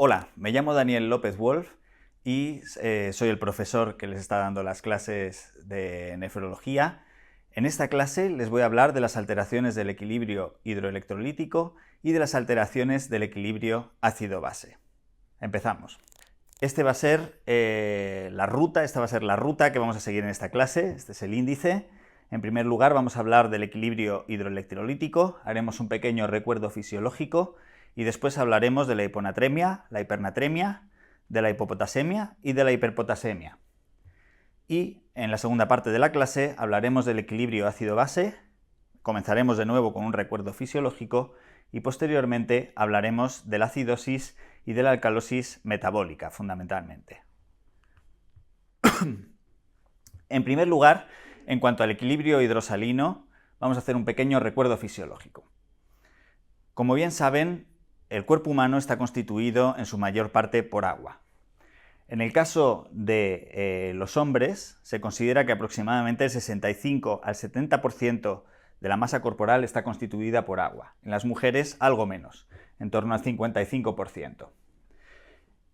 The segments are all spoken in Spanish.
Hola, me llamo Daniel López Wolf y soy el profesor que les está dando las clases de nefrología. En esta clase les voy a hablar de las alteraciones del equilibrio hidroelectrolítico y de las alteraciones del equilibrio ácido-base. Empezamos. Esta va a ser la ruta que vamos a seguir en esta clase. Este es el índice. En primer lugar vamos a hablar del equilibrio hidroelectrolítico, haremos un pequeño recuerdo fisiológico y después hablaremos de la hiponatremia, la hipernatremia, de la hipopotasemia y de la hiperpotasemia. Y en la segunda parte de la clase hablaremos del equilibrio ácido-base, comenzaremos de nuevo con un recuerdo fisiológico y posteriormente hablaremos de la acidosis y de la alcalosis metabólica, fundamentalmente. En primer lugar, en cuanto al equilibrio hidrosalino, vamos a hacer un pequeño recuerdo fisiológico. Como bien saben, el cuerpo humano está constituido en su mayor parte por agua. En el caso de los hombres, se considera que aproximadamente el 65 al 70% de la masa corporal está constituida por agua. En las mujeres, algo menos, en torno al 55%.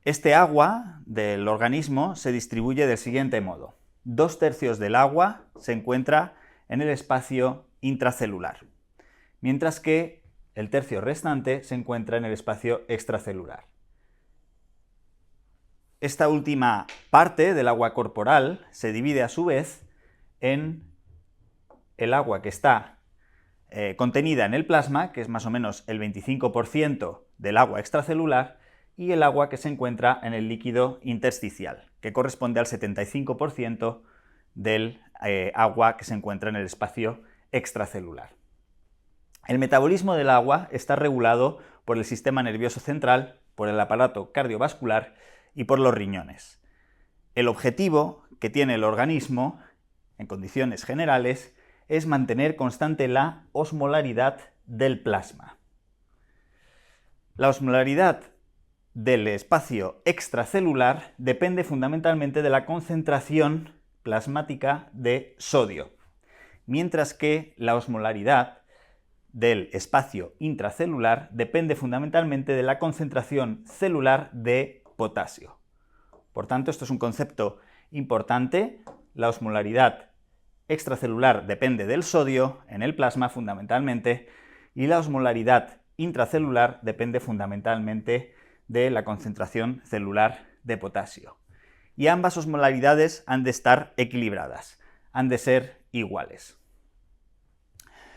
Este agua del organismo se distribuye del siguiente modo. 2/3 del agua se encuentra en el espacio intracelular, mientras que el tercio restante se encuentra en el espacio extracelular. Esta última parte del agua corporal se divide a su vez en el agua que está contenida en el plasma, que es más o menos el 25% del agua extracelular, y el agua que se encuentra en el líquido intersticial, que corresponde al 75% del agua que se encuentra en el espacio extracelular. El metabolismo del agua está regulado por el sistema nervioso central, por el aparato cardiovascular y por los riñones. El objetivo que tiene el organismo, en condiciones generales, es mantener constante la osmolaridad del plasma. La osmolaridad del espacio extracelular depende fundamentalmente de la concentración plasmática de sodio, mientras que la osmolaridad del espacio intracelular depende fundamentalmente de la concentración celular de potasio. Por tanto, esto es un concepto importante. La osmolaridad extracelular depende del sodio en el plasma fundamentalmente y la osmolaridad intracelular depende fundamentalmente de la concentración celular de potasio. Y ambas osmolaridades han de estar equilibradas, han de ser iguales.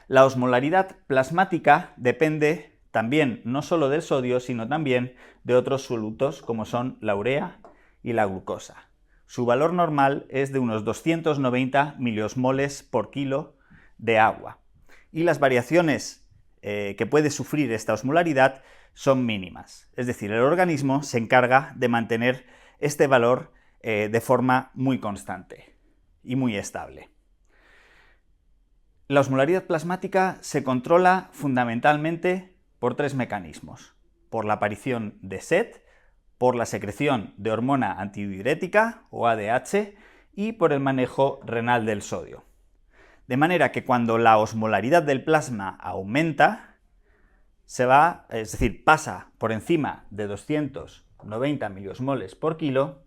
La osmolaridad plasmática depende también no solo del sodio, sino también de otros solutos como son la urea y la glucosa. Su valor normal es de unos 290 miliosmoles por kilo de agua. Y las variaciones que puede sufrir esta osmolaridad son mínimas. Es decir, el organismo se encarga de mantener este valor de forma muy constante y muy estable. La osmolaridad plasmática se controla fundamentalmente por tres mecanismos: por la aparición de sed, por la secreción de hormona antidiurética o ADH y por el manejo renal del sodio. De manera que cuando la osmolaridad del plasma aumenta, es decir, pasa por encima de 290 miliosmoles por kilo,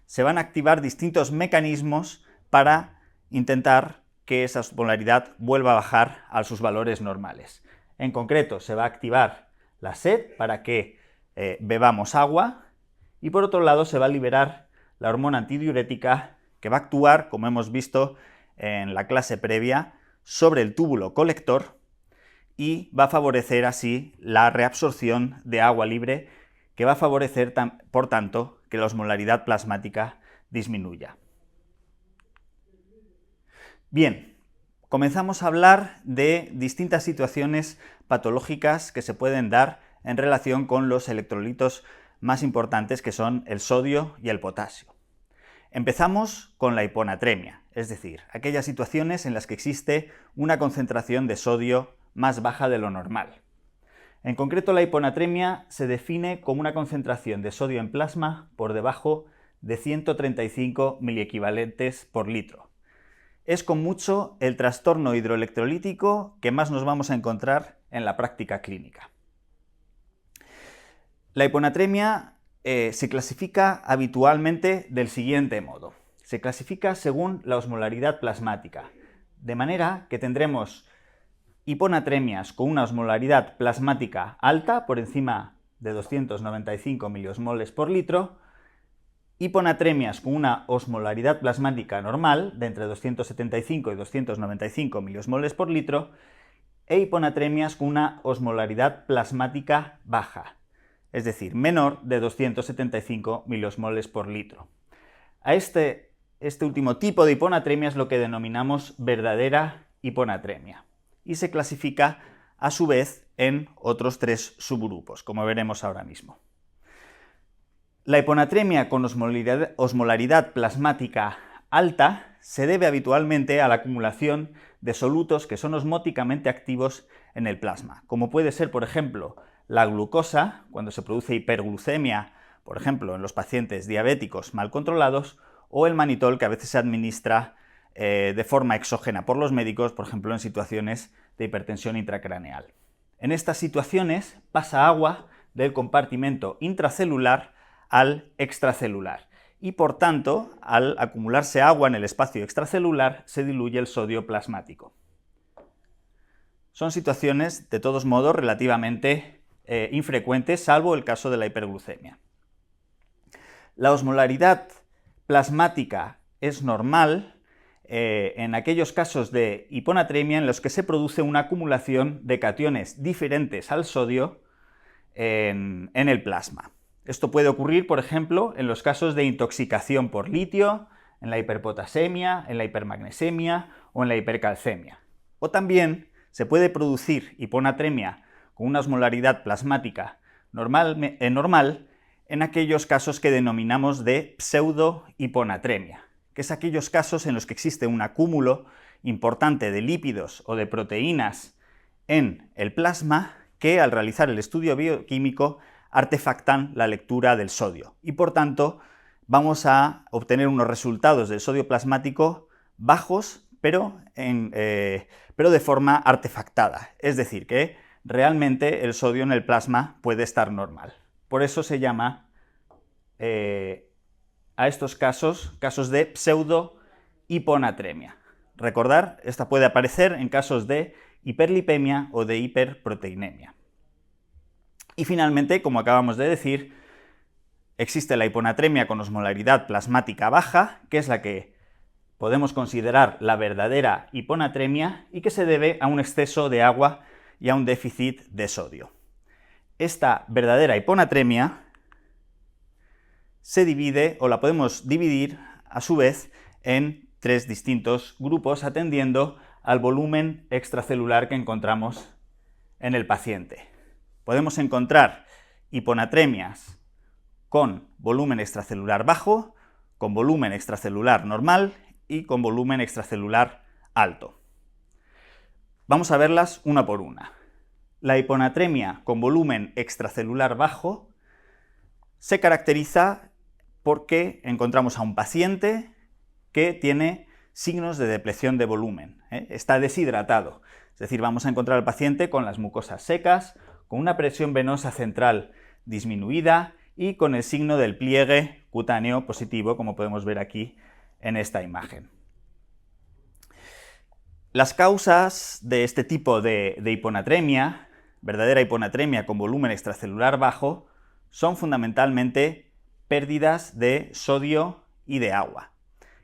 se van a activar distintos mecanismos para intentar que esa osmolaridad vuelva a bajar a sus valores normales. En concreto, se va a activar la sed para que bebamos agua y por otro lado se va a liberar la hormona antidiurética que va a actuar, como hemos visto en la clase previa, sobre el túbulo colector y va a favorecer así la reabsorción de agua libre, que va a favorecer, por tanto, que la osmolaridad plasmática disminuya. Bien, comenzamos a hablar de distintas situaciones patológicas que se pueden dar en relación con los electrolitos más importantes, que son el sodio y el potasio. Empezamos con la hiponatremia, es decir, aquellas situaciones en las que existe una concentración de sodio más baja de lo normal. En concreto, la hiponatremia se define como una concentración de sodio en plasma por debajo de 135 miliequivalentes por litro. Es con mucho el trastorno hidroelectrolítico que más nos vamos a encontrar en la práctica clínica. La hiponatremia se clasifica habitualmente del siguiente modo. Se clasifica según la osmolaridad plasmática, de manera que tendremos hiponatremias con una osmolaridad plasmática alta, por encima de 295 miliosmoles por litro, hiponatremias con una osmolaridad plasmática normal, de entre 275 y 295 miliosmoles por litro, e hiponatremias con una osmolaridad plasmática baja, es decir, menor de 275 miliosmoles por litro. A este último tipo de hiponatremia es lo que denominamos verdadera hiponatremia, y se clasifica a su vez en otros 3 subgrupos, como veremos ahora mismo. La hiponatremia con osmolaridad plasmática alta se debe habitualmente a la acumulación de solutos que son osmóticamente activos en el plasma, como puede ser, por ejemplo, la glucosa, cuando se produce hiperglucemia, por ejemplo, en los pacientes diabéticos mal controlados, o el manitol, que a veces se administra de forma exógena por los médicos, por ejemplo, en situaciones de hipertensión intracraneal. En estas situaciones pasa agua del compartimento intracelular al extracelular y, por tanto, al acumularse agua en el espacio extracelular, se diluye el sodio plasmático. Son situaciones, de todos modos, relativamente infrecuentes, salvo el caso de la hiperglucemia. La osmolaridad plasmática es normal en aquellos casos de hiponatremia en los que se produce una acumulación de cationes diferentes al sodio en el plasma. Esto puede ocurrir, por ejemplo, en los casos de intoxicación por litio, en la hiperpotasemia, en la hipermagnesemia o en la hipercalcemia. O también se puede producir hiponatremia con una osmolaridad plasmática normal en aquellos casos que denominamos de pseudohiponatremia, que es aquellos casos en los que existe un acúmulo importante de lípidos o de proteínas en el plasma que, al realizar el estudio bioquímico, artefactan la lectura del sodio y, por tanto, vamos a obtener unos resultados del sodio plasmático bajos, pero de forma artefactada, es decir, que realmente el sodio en el plasma puede estar normal. Por eso se llama a estos casos de pseudohiponatremia. Recordar, esta puede aparecer en casos de hiperlipemia o de hiperproteinemia. Y finalmente, como acabamos de decir, existe la hiponatremia con osmolaridad plasmática baja, que es la que podemos considerar la verdadera hiponatremia y que se debe a un exceso de agua y a un déficit de sodio. Esta verdadera hiponatremia se divide, o la podemos dividir a su vez, en 3 distintos grupos, atendiendo al volumen extracelular que encontramos en el paciente. Podemos encontrar hiponatremias con volumen extracelular bajo, con volumen extracelular normal y con volumen extracelular alto. Vamos a verlas una por una. La hiponatremia con volumen extracelular bajo se caracteriza porque encontramos a un paciente que tiene signos de depleción de volumen, está deshidratado. Es decir, vamos a encontrar al paciente con las mucosas secas, con una presión venosa central disminuida y con el signo del pliegue cutáneo positivo, como podemos ver aquí en esta imagen. Las causas de este tipo de hiponatremia, verdadera hiponatremia con volumen extracelular bajo, son fundamentalmente pérdidas de sodio y de agua,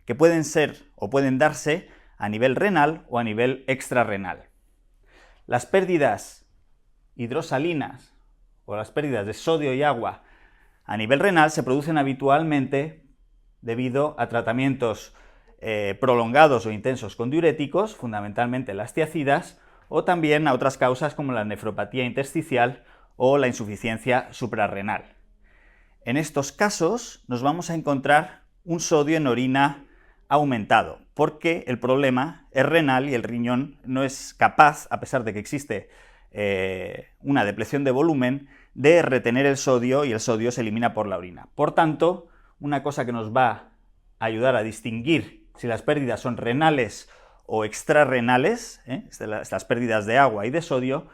que pueden ser o pueden darse a nivel renal o a nivel extrarrenal. Las pérdidas hidrosalinas o las pérdidas de sodio y agua a nivel renal se producen habitualmente debido a tratamientos prolongados o intensos con diuréticos, fundamentalmente las tiacidas, o también a otras causas como la nefropatía intersticial o la insuficiencia suprarrenal. En estos casos nos vamos a encontrar un sodio en orina aumentado, porque el problema es renal y el riñón no es capaz, a pesar de que existe una depleción de volumen, de retener el sodio y el sodio se elimina por la orina. Por tanto, una cosa que nos va a ayudar a distinguir si las pérdidas son renales o extrarrenales, estas pérdidas de agua y de sodio,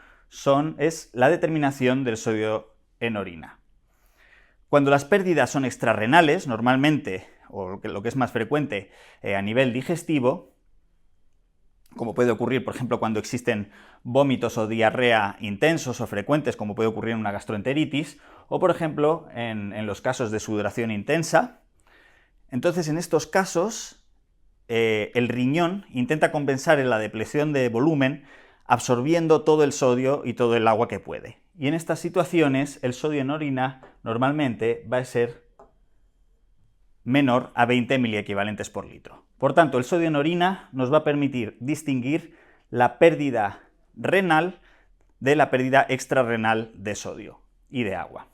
es la determinación del sodio en orina. Cuando las pérdidas son extrarrenales, normalmente, o lo que es más frecuente, a nivel digestivo, como puede ocurrir, por ejemplo, cuando existen vómitos o diarrea intensos o frecuentes, como puede ocurrir en una gastroenteritis, o por ejemplo, en los casos de sudoración intensa. Entonces, en estos casos, el riñón intenta compensar en la depleción de volumen absorbiendo todo el sodio y todo el agua que puede. Y en estas situaciones, el sodio en orina normalmente va a ser menor a 20 miliequivalentes por litro. Por tanto, el sodio en orina nos va a permitir distinguir la pérdida renal de la pérdida extrarrenal de sodio y de agua.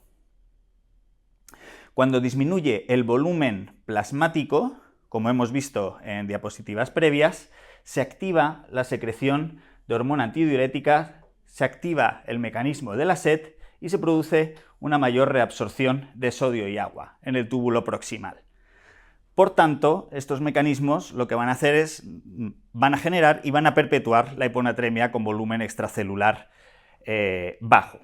Cuando disminuye el volumen plasmático, como hemos visto en diapositivas previas, se activa la secreción de hormona antidiurética, se activa el mecanismo de la sed y se produce una mayor reabsorción de sodio y agua en el túbulo proximal. Por tanto, estos mecanismos lo que van a hacer es, van a generar y van a perpetuar la hiponatremia con volumen extracelular bajo.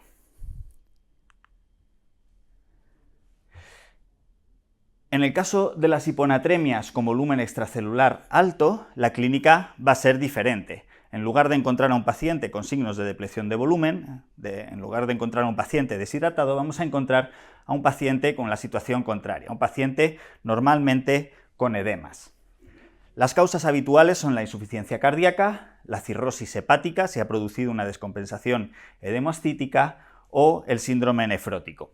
En el caso de las hiponatremias con volumen extracelular alto, la clínica va a ser diferente. En lugar de encontrar a un paciente con signos de depleción de volumen, en lugar de encontrar a un paciente deshidratado, vamos a encontrar a un paciente con la situación contraria, un paciente normalmente con edemas. Las causas habituales son la insuficiencia cardíaca, la cirrosis hepática, si ha producido una descompensación edemocítica, o el síndrome nefrótico.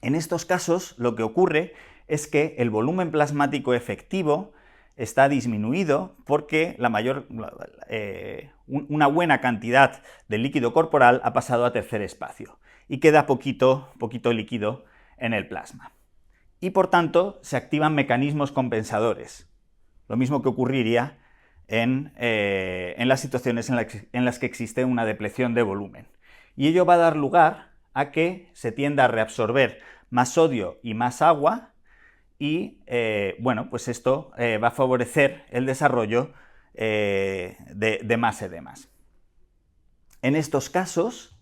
En estos casos, lo que ocurre es que el volumen plasmático efectivo está disminuido porque una buena cantidad de líquido corporal ha pasado a tercer espacio y queda poquito líquido en el plasma. Y por tanto se activan mecanismos compensadores, lo mismo que ocurriría en las situaciones en las que existe una depleción de volumen. Y ello va a dar lugar a que se tienda a reabsorber más sodio y más agua, y pues esto va a favorecer el desarrollo de más edemas. En estos casos,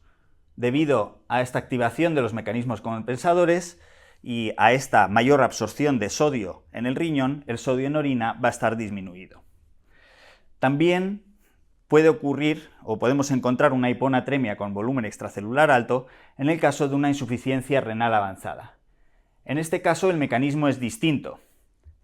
debido a esta activación de los mecanismos compensadores y a esta mayor absorción de sodio en el riñón, el sodio en orina va a estar disminuido. También puede ocurrir o podemos encontrar una hiponatremia con volumen extracelular alto en el caso de una insuficiencia renal avanzada. En este caso el mecanismo es distinto.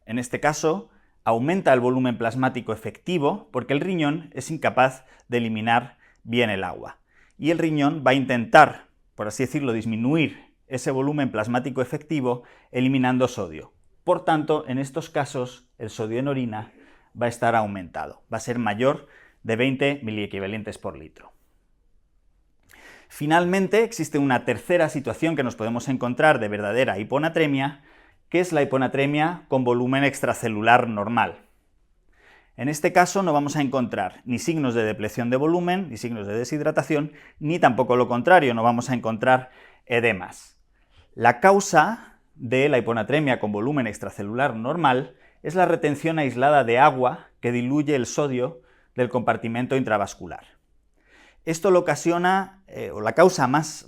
En este caso aumenta el volumen plasmático efectivo porque el riñón es incapaz de eliminar bien el agua. Y el riñón va a intentar, por así decirlo, disminuir ese volumen plasmático efectivo eliminando sodio. Por tanto, en estos casos el sodio en orina va a estar aumentado, va a ser mayor de 20 miliequivalentes por litro. Finalmente, existe una tercera situación que nos podemos encontrar de verdadera hiponatremia, que es la hiponatremia con volumen extracelular normal. En este caso no vamos a encontrar ni signos de depleción de volumen, ni signos de deshidratación, ni tampoco lo contrario, no vamos a encontrar edemas. La causa de la hiponatremia con volumen extracelular normal es la retención aislada de agua que diluye el sodio del compartimento intravascular. Esto lo ocasiona, o la causa más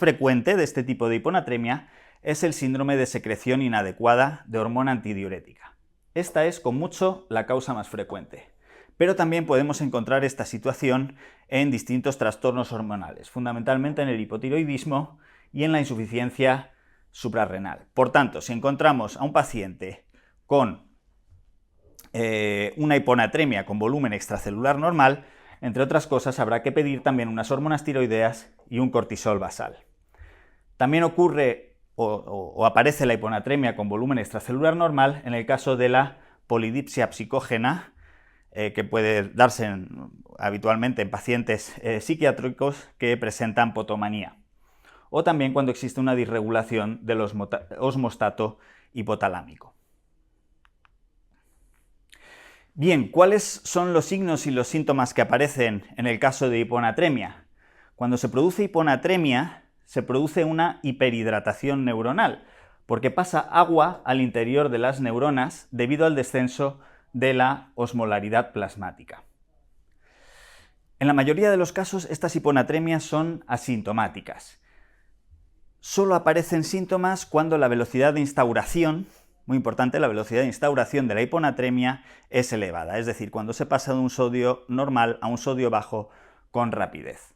frecuente de este tipo de hiponatremia es el síndrome de secreción inadecuada de hormona antidiurética. Esta es con mucho la causa más frecuente, pero también podemos encontrar esta situación en distintos trastornos hormonales, fundamentalmente en el hipotiroidismo y en la insuficiencia suprarrenal. Por tanto, si encontramos a un paciente con una hiponatremia con volumen extracelular normal, entre otras cosas habrá que pedir también unas hormonas tiroideas y un cortisol basal. También ocurre o aparece la hiponatremia con volumen extracelular normal en el caso de la polidipsia psicógena, que puede darse habitualmente en pacientes psiquiátricos que presentan potomanía, o también cuando existe una disregulación del osmostato hipotalámico. Bien, ¿cuáles son los signos y los síntomas que aparecen en el caso de hiponatremia? Cuando se produce hiponatremia, se produce una hiperhidratación neuronal, porque pasa agua al interior de las neuronas debido al descenso de la osmolaridad plasmática. En la mayoría de los casos, estas hiponatremias son asintomáticas. solo aparecen síntomas cuando la velocidad de instauración, muy importante, la velocidad de instauración de la hiponatremia es elevada, es decir, cuando se pasa de un sodio normal a un sodio bajo con rapidez.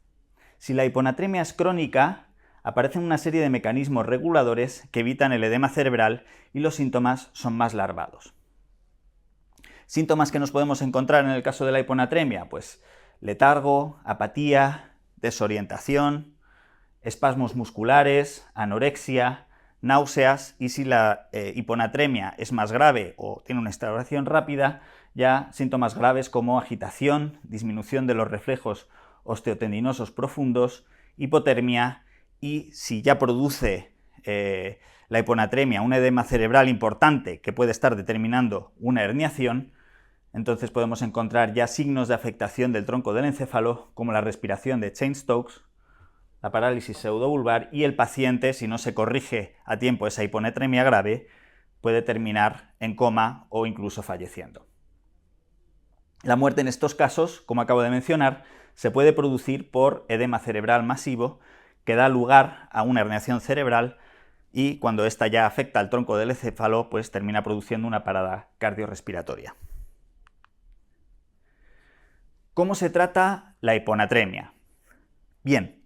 Si la hiponatremia es crónica, aparecen una serie de mecanismos reguladores que evitan el edema cerebral y los síntomas son más larvados. Síntomas que nos podemos encontrar en el caso de la hiponatremia, pues letargo, apatía, desorientación, espasmos musculares, anorexia, náuseas, y si la hiponatremia es más grave o tiene una instauración rápida, ya síntomas graves como agitación, disminución de los reflejos osteotendinosos profundos, hipotermia, y si ya produce la hiponatremia un edema cerebral importante que puede estar determinando una herniación, entonces podemos encontrar ya signos de afectación del tronco del encéfalo, como la respiración de Cheyne-Stokes, la parálisis pseudovulvar, y el paciente, si no se corrige a tiempo esa hiponatremia grave, puede terminar en coma o incluso falleciendo. La muerte en estos casos, como acabo de mencionar, se puede producir por edema cerebral masivo que da lugar a una herniación cerebral, y cuando ésta ya afecta al tronco del encéfalo, pues termina produciendo una parada cardiorrespiratoria. ¿Cómo se trata la hiponatremia? Bien,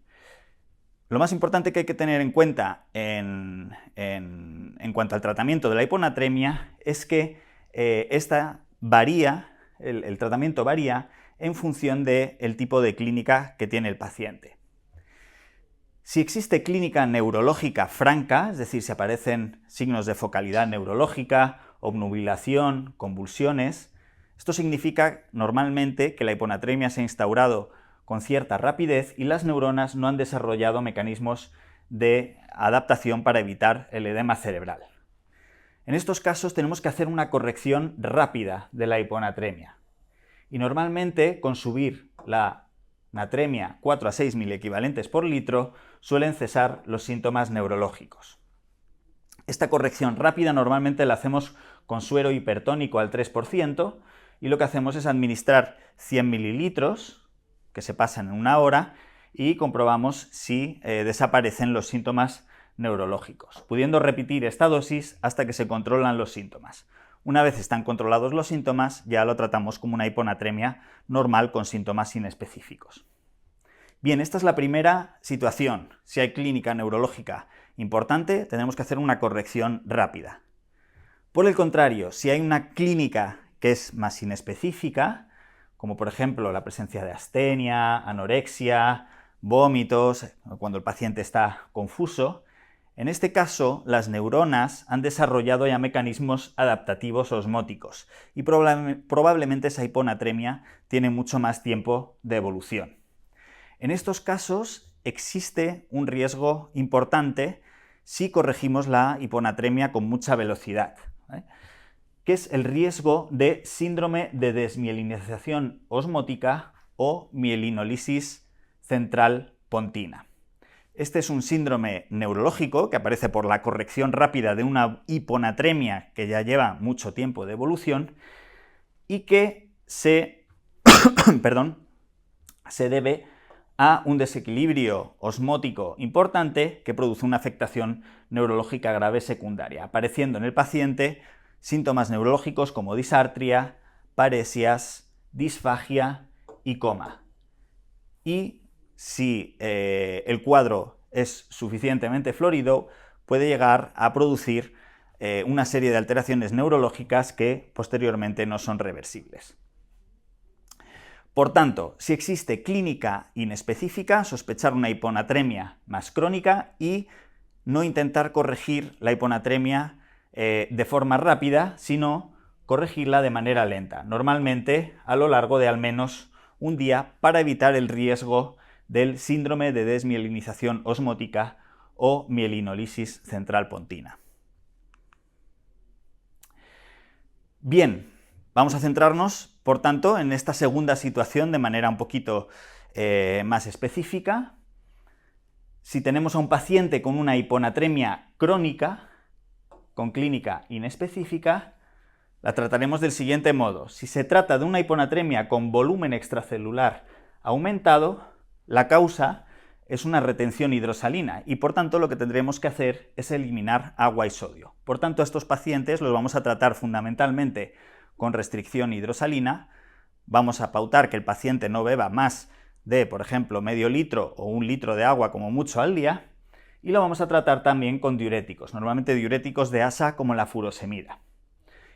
lo más importante que hay que tener en cuenta en cuanto al tratamiento de la hiponatremia es que esta varía, el tratamiento varía en función del tipo de clínica que tiene el paciente. Si existe clínica neurológica franca, es decir, si aparecen signos de focalidad neurológica, obnubilación, convulsiones, esto significa normalmente que la hiponatremia se ha instaurado con cierta rapidez y las neuronas no han desarrollado mecanismos de adaptación para evitar el edema cerebral. En estos casos tenemos que hacer una corrección rápida de la hiponatremia. Y normalmente, con subir la natremia 4 a 6 miliequivalentes por litro, suelen cesar los síntomas neurológicos. Esta corrección rápida normalmente la hacemos con suero hipertónico al 3%, y lo que hacemos es administrar 100 mililitros, que se pasan en una hora, y comprobamos si desaparecen los síntomas neurológicos, pudiendo repetir esta dosis hasta que se controlan los síntomas. Una vez están controlados los síntomas, ya lo tratamos como una hiponatremia normal con síntomas inespecíficos. Bien, esta es la primera situación. Si hay clínica neurológica importante, tenemos que hacer una corrección rápida. Por el contrario, si hay una clínica que es más inespecífica, como por ejemplo la presencia de astenia, anorexia, vómitos, cuando el paciente está confuso, en este caso las neuronas han desarrollado ya mecanismos adaptativos osmóticos y probablemente esa hiponatremia tiene mucho más tiempo de evolución. En estos casos existe un riesgo importante si corregimos la hiponatremia con mucha velocidad, que es el riesgo de síndrome de desmielinización osmótica o mielinolisis central pontina. Este es un síndrome neurológico que aparece por la corrección rápida de una hiponatremia que ya lleva mucho tiempo de evolución y que se debe a un desequilibrio osmótico importante que produce una afectación neurológica grave secundaria, apareciendo en el paciente síntomas neurológicos como disartria, paresias, disfagia y coma. Y si el cuadro es suficientemente florido, puede llegar a producir una serie de alteraciones neurológicas que posteriormente no son reversibles. Por tanto, si existe clínica inespecífica, sospechar una hiponatremia más crónica y no intentar corregir la hiponatremia de forma rápida, sino corregirla de manera lenta, normalmente a lo largo de al menos un día, para evitar el riesgo del síndrome de desmielinización osmótica o mielinolisis central pontina. Bien, vamos a centrarnos, por tanto, en esta segunda situación de manera un poquito más específica. Si tenemos a un paciente con una hiponatremia crónica, con clínica inespecífica, la trataremos del siguiente modo. Si se trata de una hiponatremia con volumen extracelular aumentado, la causa es una retención hidrosalina y por tanto lo que tendremos que hacer es eliminar agua y sodio. Por tanto, a estos pacientes los vamos a tratar fundamentalmente con restricción hidrosalina. Vamos a pautar que el paciente no beba más de, por ejemplo, medio litro o 1 litro de agua como mucho al día, y lo vamos a tratar también con diuréticos, normalmente diuréticos de asa como la furosemida.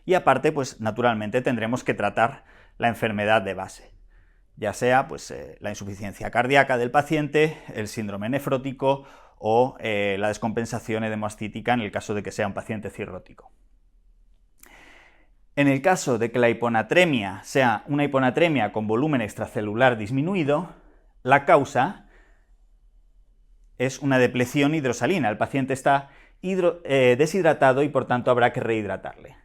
Y aparte, pues naturalmente tendremos que tratar la enfermedad de base, ya sea pues, la insuficiencia cardíaca del paciente, el síndrome nefrótico o la descompensación edemostítica en el caso de que sea un paciente cirrótico. En el caso de que la hiponatremia sea una hiponatremia con volumen extracelular disminuido, la causa es una depleción hidrosalina. El paciente está deshidratado y por tanto habrá que rehidratarle.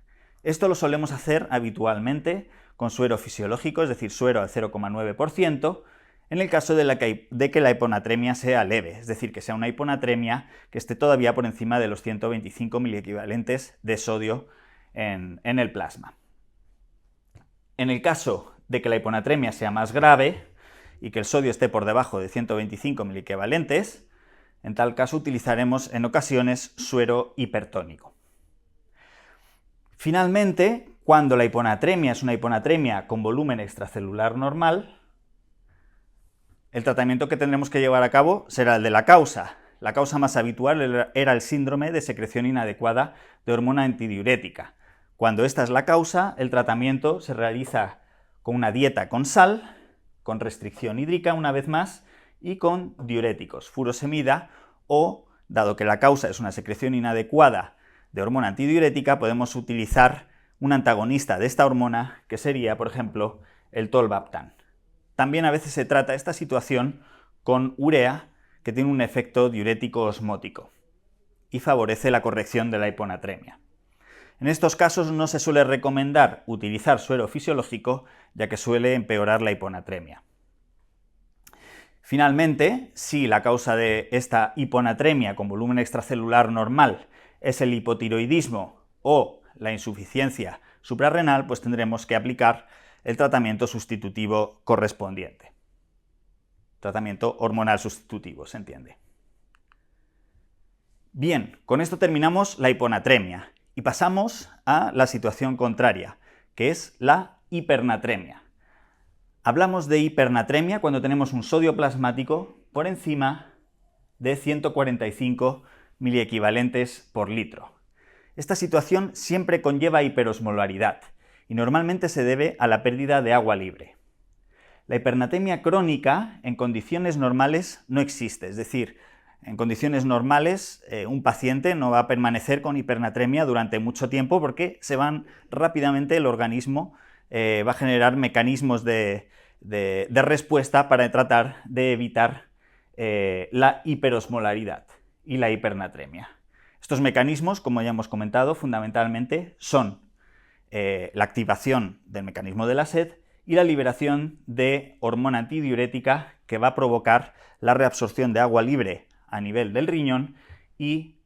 Esto lo solemos hacer habitualmente con suero fisiológico, es decir, suero al 0,9%, en el caso de que la hiponatremia sea leve, es decir, que sea una hiponatremia que esté todavía por encima de los 125 miliequivalentes de sodio en el plasma. En el caso de que la hiponatremia sea más grave y que el sodio esté por debajo de 125 miliequivalentes, en tal caso utilizaremos en ocasiones suero hipertónico. Finalmente, cuando la hiponatremia es una hiponatremia con volumen extracelular normal, el tratamiento que tendremos que llevar a cabo será el de la causa. La causa más habitual era el síndrome de secreción inadecuada de hormona antidiurética. Cuando esta es la causa, el tratamiento se realiza con una dieta con sal, con restricción hídrica una vez más, y con diuréticos, furosemida o, dado que la causa es una secreción inadecuada de hormona antidiurética, podemos utilizar un antagonista de esta hormona, que sería, por ejemplo, el tolvaptan. También a veces se trata esta situación con urea, que tiene un efecto diurético osmótico y favorece la corrección de la hiponatremia. En estos casos no se suele recomendar utilizar suero fisiológico, ya que suele empeorar la hiponatremia. Finalmente, si la causa de esta hiponatremia con volumen extracelular normal es el hipotiroidismo o la insuficiencia suprarrenal, pues tendremos que aplicar el tratamiento sustitutivo correspondiente. Tratamiento hormonal sustitutivo, se entiende. Bien, con esto terminamos la hiponatremia y pasamos a la situación contraria, que es la hipernatremia. Hablamos de hipernatremia cuando tenemos un sodio plasmático por encima de 145 miliequivalentes por litro. Esta situación siempre conlleva hiperosmolaridad y normalmente se debe a la pérdida de agua libre. La hipernatremia crónica en condiciones normales no existe, es decir, en condiciones normales un paciente no va a permanecer con hipernatremia durante mucho tiempo porque rápidamente el organismo va a generar mecanismos de respuesta para tratar de evitar la hiperosmolaridad y la hipernatremia. Estos mecanismos, como ya hemos comentado, fundamentalmente son la activación del mecanismo de la sed y la liberación de hormona antidiurética que va a provocar la reabsorción de agua libre a nivel del riñón y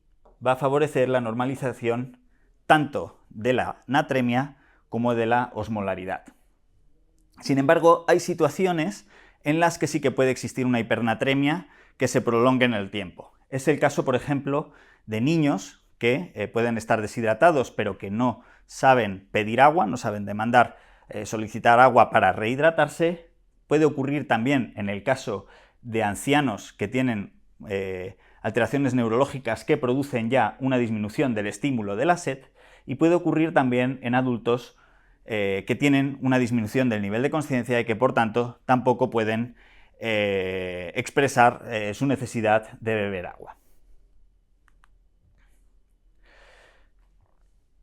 va a favorecer la normalización tanto de la natremia como de la osmolaridad. Sin embargo, hay situaciones en las que sí que puede existir una hipernatremia que se prolongue en el tiempo. Es el caso, por ejemplo, de niños que pueden estar deshidratados pero que no saben pedir agua, no saben solicitar agua para rehidratarse. Puede ocurrir también en el caso de ancianos que tienen alteraciones neurológicas que producen ya una disminución del estímulo de la sed, y puede ocurrir también en adultos que tienen una disminución del nivel de conciencia y que por tanto tampoco pueden expresar su necesidad de beber agua.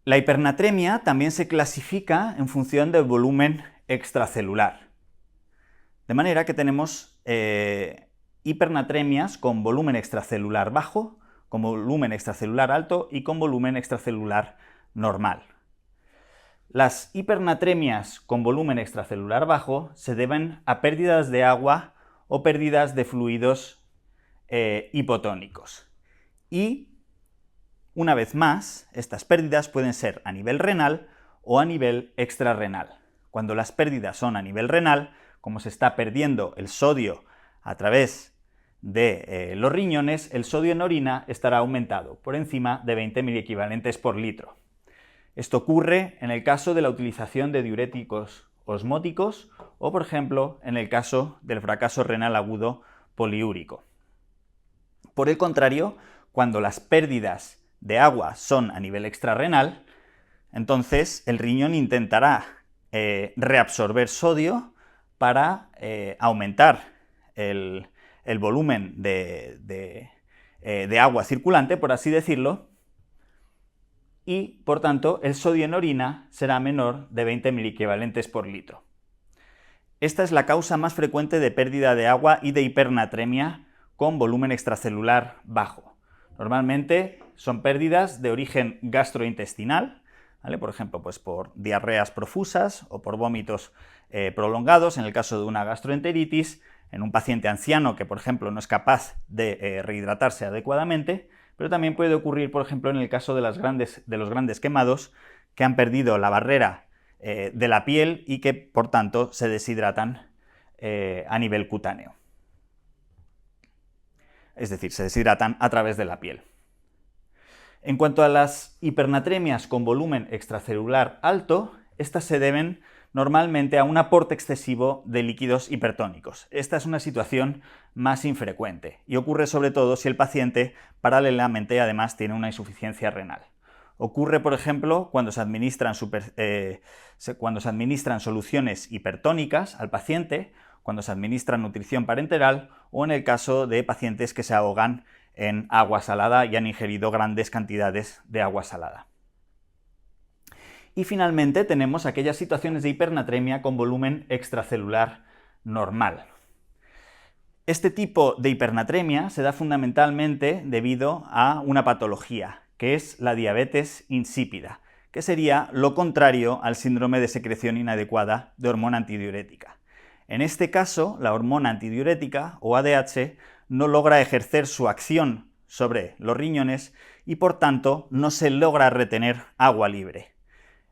La hipernatremia también se clasifica en función del volumen extracelular, de manera que tenemos hipernatremias con volumen extracelular bajo, con volumen extracelular alto y con volumen extracelular normal. Las hipernatremias con volumen extracelular bajo se deben a pérdidas de agua o pérdidas de fluidos hipotónicos. Y, una vez más, estas pérdidas pueden ser a nivel renal o a nivel extrarrenal. Cuando las pérdidas son a nivel renal, como se está perdiendo el sodio a través de los riñones, el sodio en orina estará aumentado por encima de 20 miliequivalentes por litro. Esto ocurre en el caso de la utilización de diuréticos osmóticos o, por ejemplo, en el caso del fracaso renal agudo poliúrico. Por el contrario, cuando las pérdidas de agua son a nivel extrarrenal, entonces el riñón intentará reabsorber sodio para aumentar el volumen de agua circulante, por así decirlo, y, por tanto, el sodio en orina será menor de 20 miliequivalentes por litro. Esta es la causa más frecuente de pérdida de agua y de hipernatremia con volumen extracelular bajo. Normalmente son pérdidas de origen gastrointestinal, ¿vale? Por ejemplo, pues por diarreas profusas o por vómitos prolongados, en el caso de una gastroenteritis, en un paciente anciano que, por ejemplo, no es capaz de rehidratarse adecuadamente, pero también puede ocurrir, por ejemplo, en el caso de los grandes quemados que han perdido la barrera de la piel y que, por tanto, se deshidratan a nivel cutáneo. Es decir, se deshidratan a través de la piel. En cuanto a las hipernatremias con volumen extracelular alto, estas se deben normalmente a un aporte excesivo de líquidos hipertónicos. Esta es una situación más infrecuente y ocurre sobre todo si el paciente paralelamente además tiene una insuficiencia renal. Ocurre, por ejemplo, cuando se administran soluciones hipertónicas al paciente, cuando se administra nutrición parenteral o en el caso de pacientes que se ahogan en agua salada y han ingerido grandes cantidades de agua salada. Y finalmente tenemos aquellas situaciones de hipernatremia con volumen extracelular normal. Este tipo de hipernatremia se da fundamentalmente debido a una patología, que es la diabetes insípida, que sería lo contrario al síndrome de secreción inadecuada de hormona antidiurética. En este caso, la hormona antidiurética, o ADH, no logra ejercer su acción sobre los riñones y, por tanto, no se logra retener agua libre.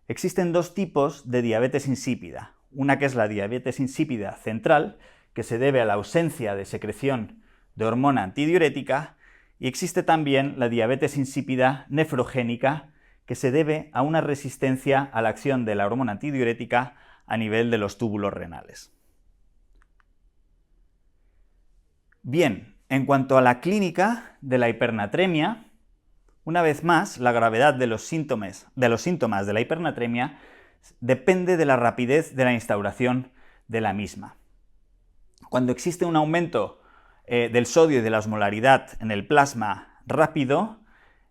Existen dos tipos de diabetes insípida. Una que es la diabetes insípida central, que se debe a la ausencia de secreción de hormona antidiurética, y existe también la diabetes insípida nefrogénica, que se debe a una resistencia a la acción de la hormona antidiurética a nivel de los túbulos renales. Bien, en cuanto a la clínica de la hipernatremia, una vez más, la gravedad de los síntomas de la hipernatremia depende de la rapidez de la instauración de la misma. Cuando existe un aumento del sodio y de la osmolaridad en el plasma rápido,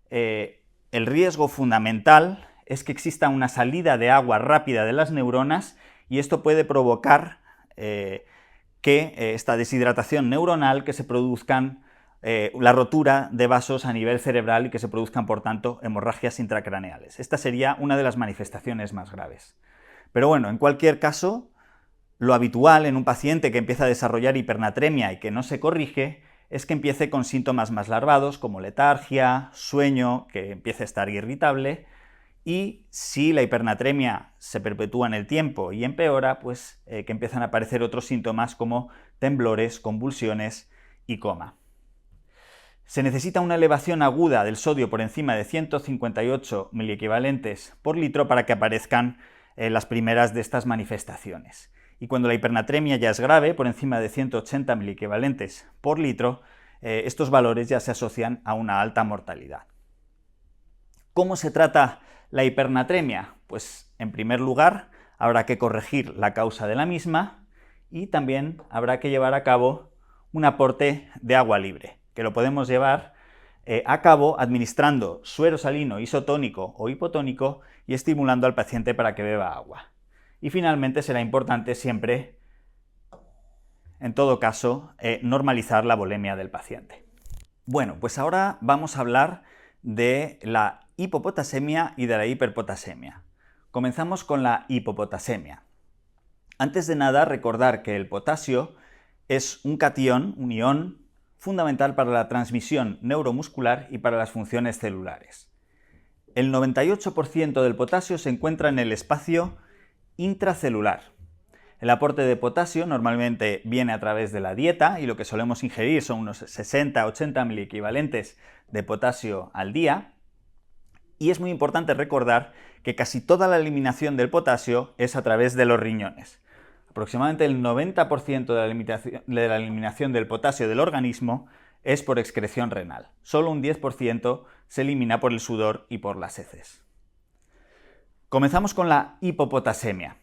el riesgo fundamental es que exista una salida de agua rápida de las neuronas y esto puede provocar esta deshidratación neuronal, que se produzcan la rotura de vasos a nivel cerebral y que se produzcan, por tanto, hemorragias intracraneales. Esta sería una de las manifestaciones más graves. Pero bueno, en cualquier caso, lo habitual en un paciente que empieza a desarrollar hipernatremia y que no se corrige es que empiece con síntomas más larvados como letargia, sueño, que empiece a estar irritable, y si la hipernatremia se perpetúa en el tiempo y empeora, pues que empiezan a aparecer otros síntomas como temblores, convulsiones y coma. Se necesita una elevación aguda del sodio por encima de 158 miliequivalentes por litro para que aparezcan las primeras de estas manifestaciones. Y cuando la hipernatremia ya es grave, por encima de 180 miliequivalentes por litro, estos valores ya se asocian a una alta mortalidad. ¿Cómo se trata la hipernatremia? Pues, en primer lugar, habrá que corregir la causa de la misma y también habrá que llevar a cabo un aporte de agua libre, que lo podemos llevar a cabo administrando suero salino isotónico o hipotónico y estimulando al paciente para que beba agua. Y finalmente será importante siempre, en todo caso, normalizar la volemia del paciente. Bueno, pues ahora vamos a hablar de la hipopotasemia y de la hiperpotasemia. Comenzamos con la hipopotasemia. Antes de nada, recordar que el potasio es un catión, un ión, fundamental para la transmisión neuromuscular y para las funciones celulares. El 98% del potasio se encuentra en el espacio intracelular. El aporte de potasio normalmente viene a través de la dieta y lo que solemos ingerir son unos 60-80 miliequivalentes de potasio al día. Y es muy importante recordar que casi toda la eliminación del potasio es a través de los riñones. Aproximadamente el 90% de la eliminación del potasio del organismo es por excreción renal. Solo un 10% se elimina por el sudor y por las heces. Comenzamos con la hipopotasemia.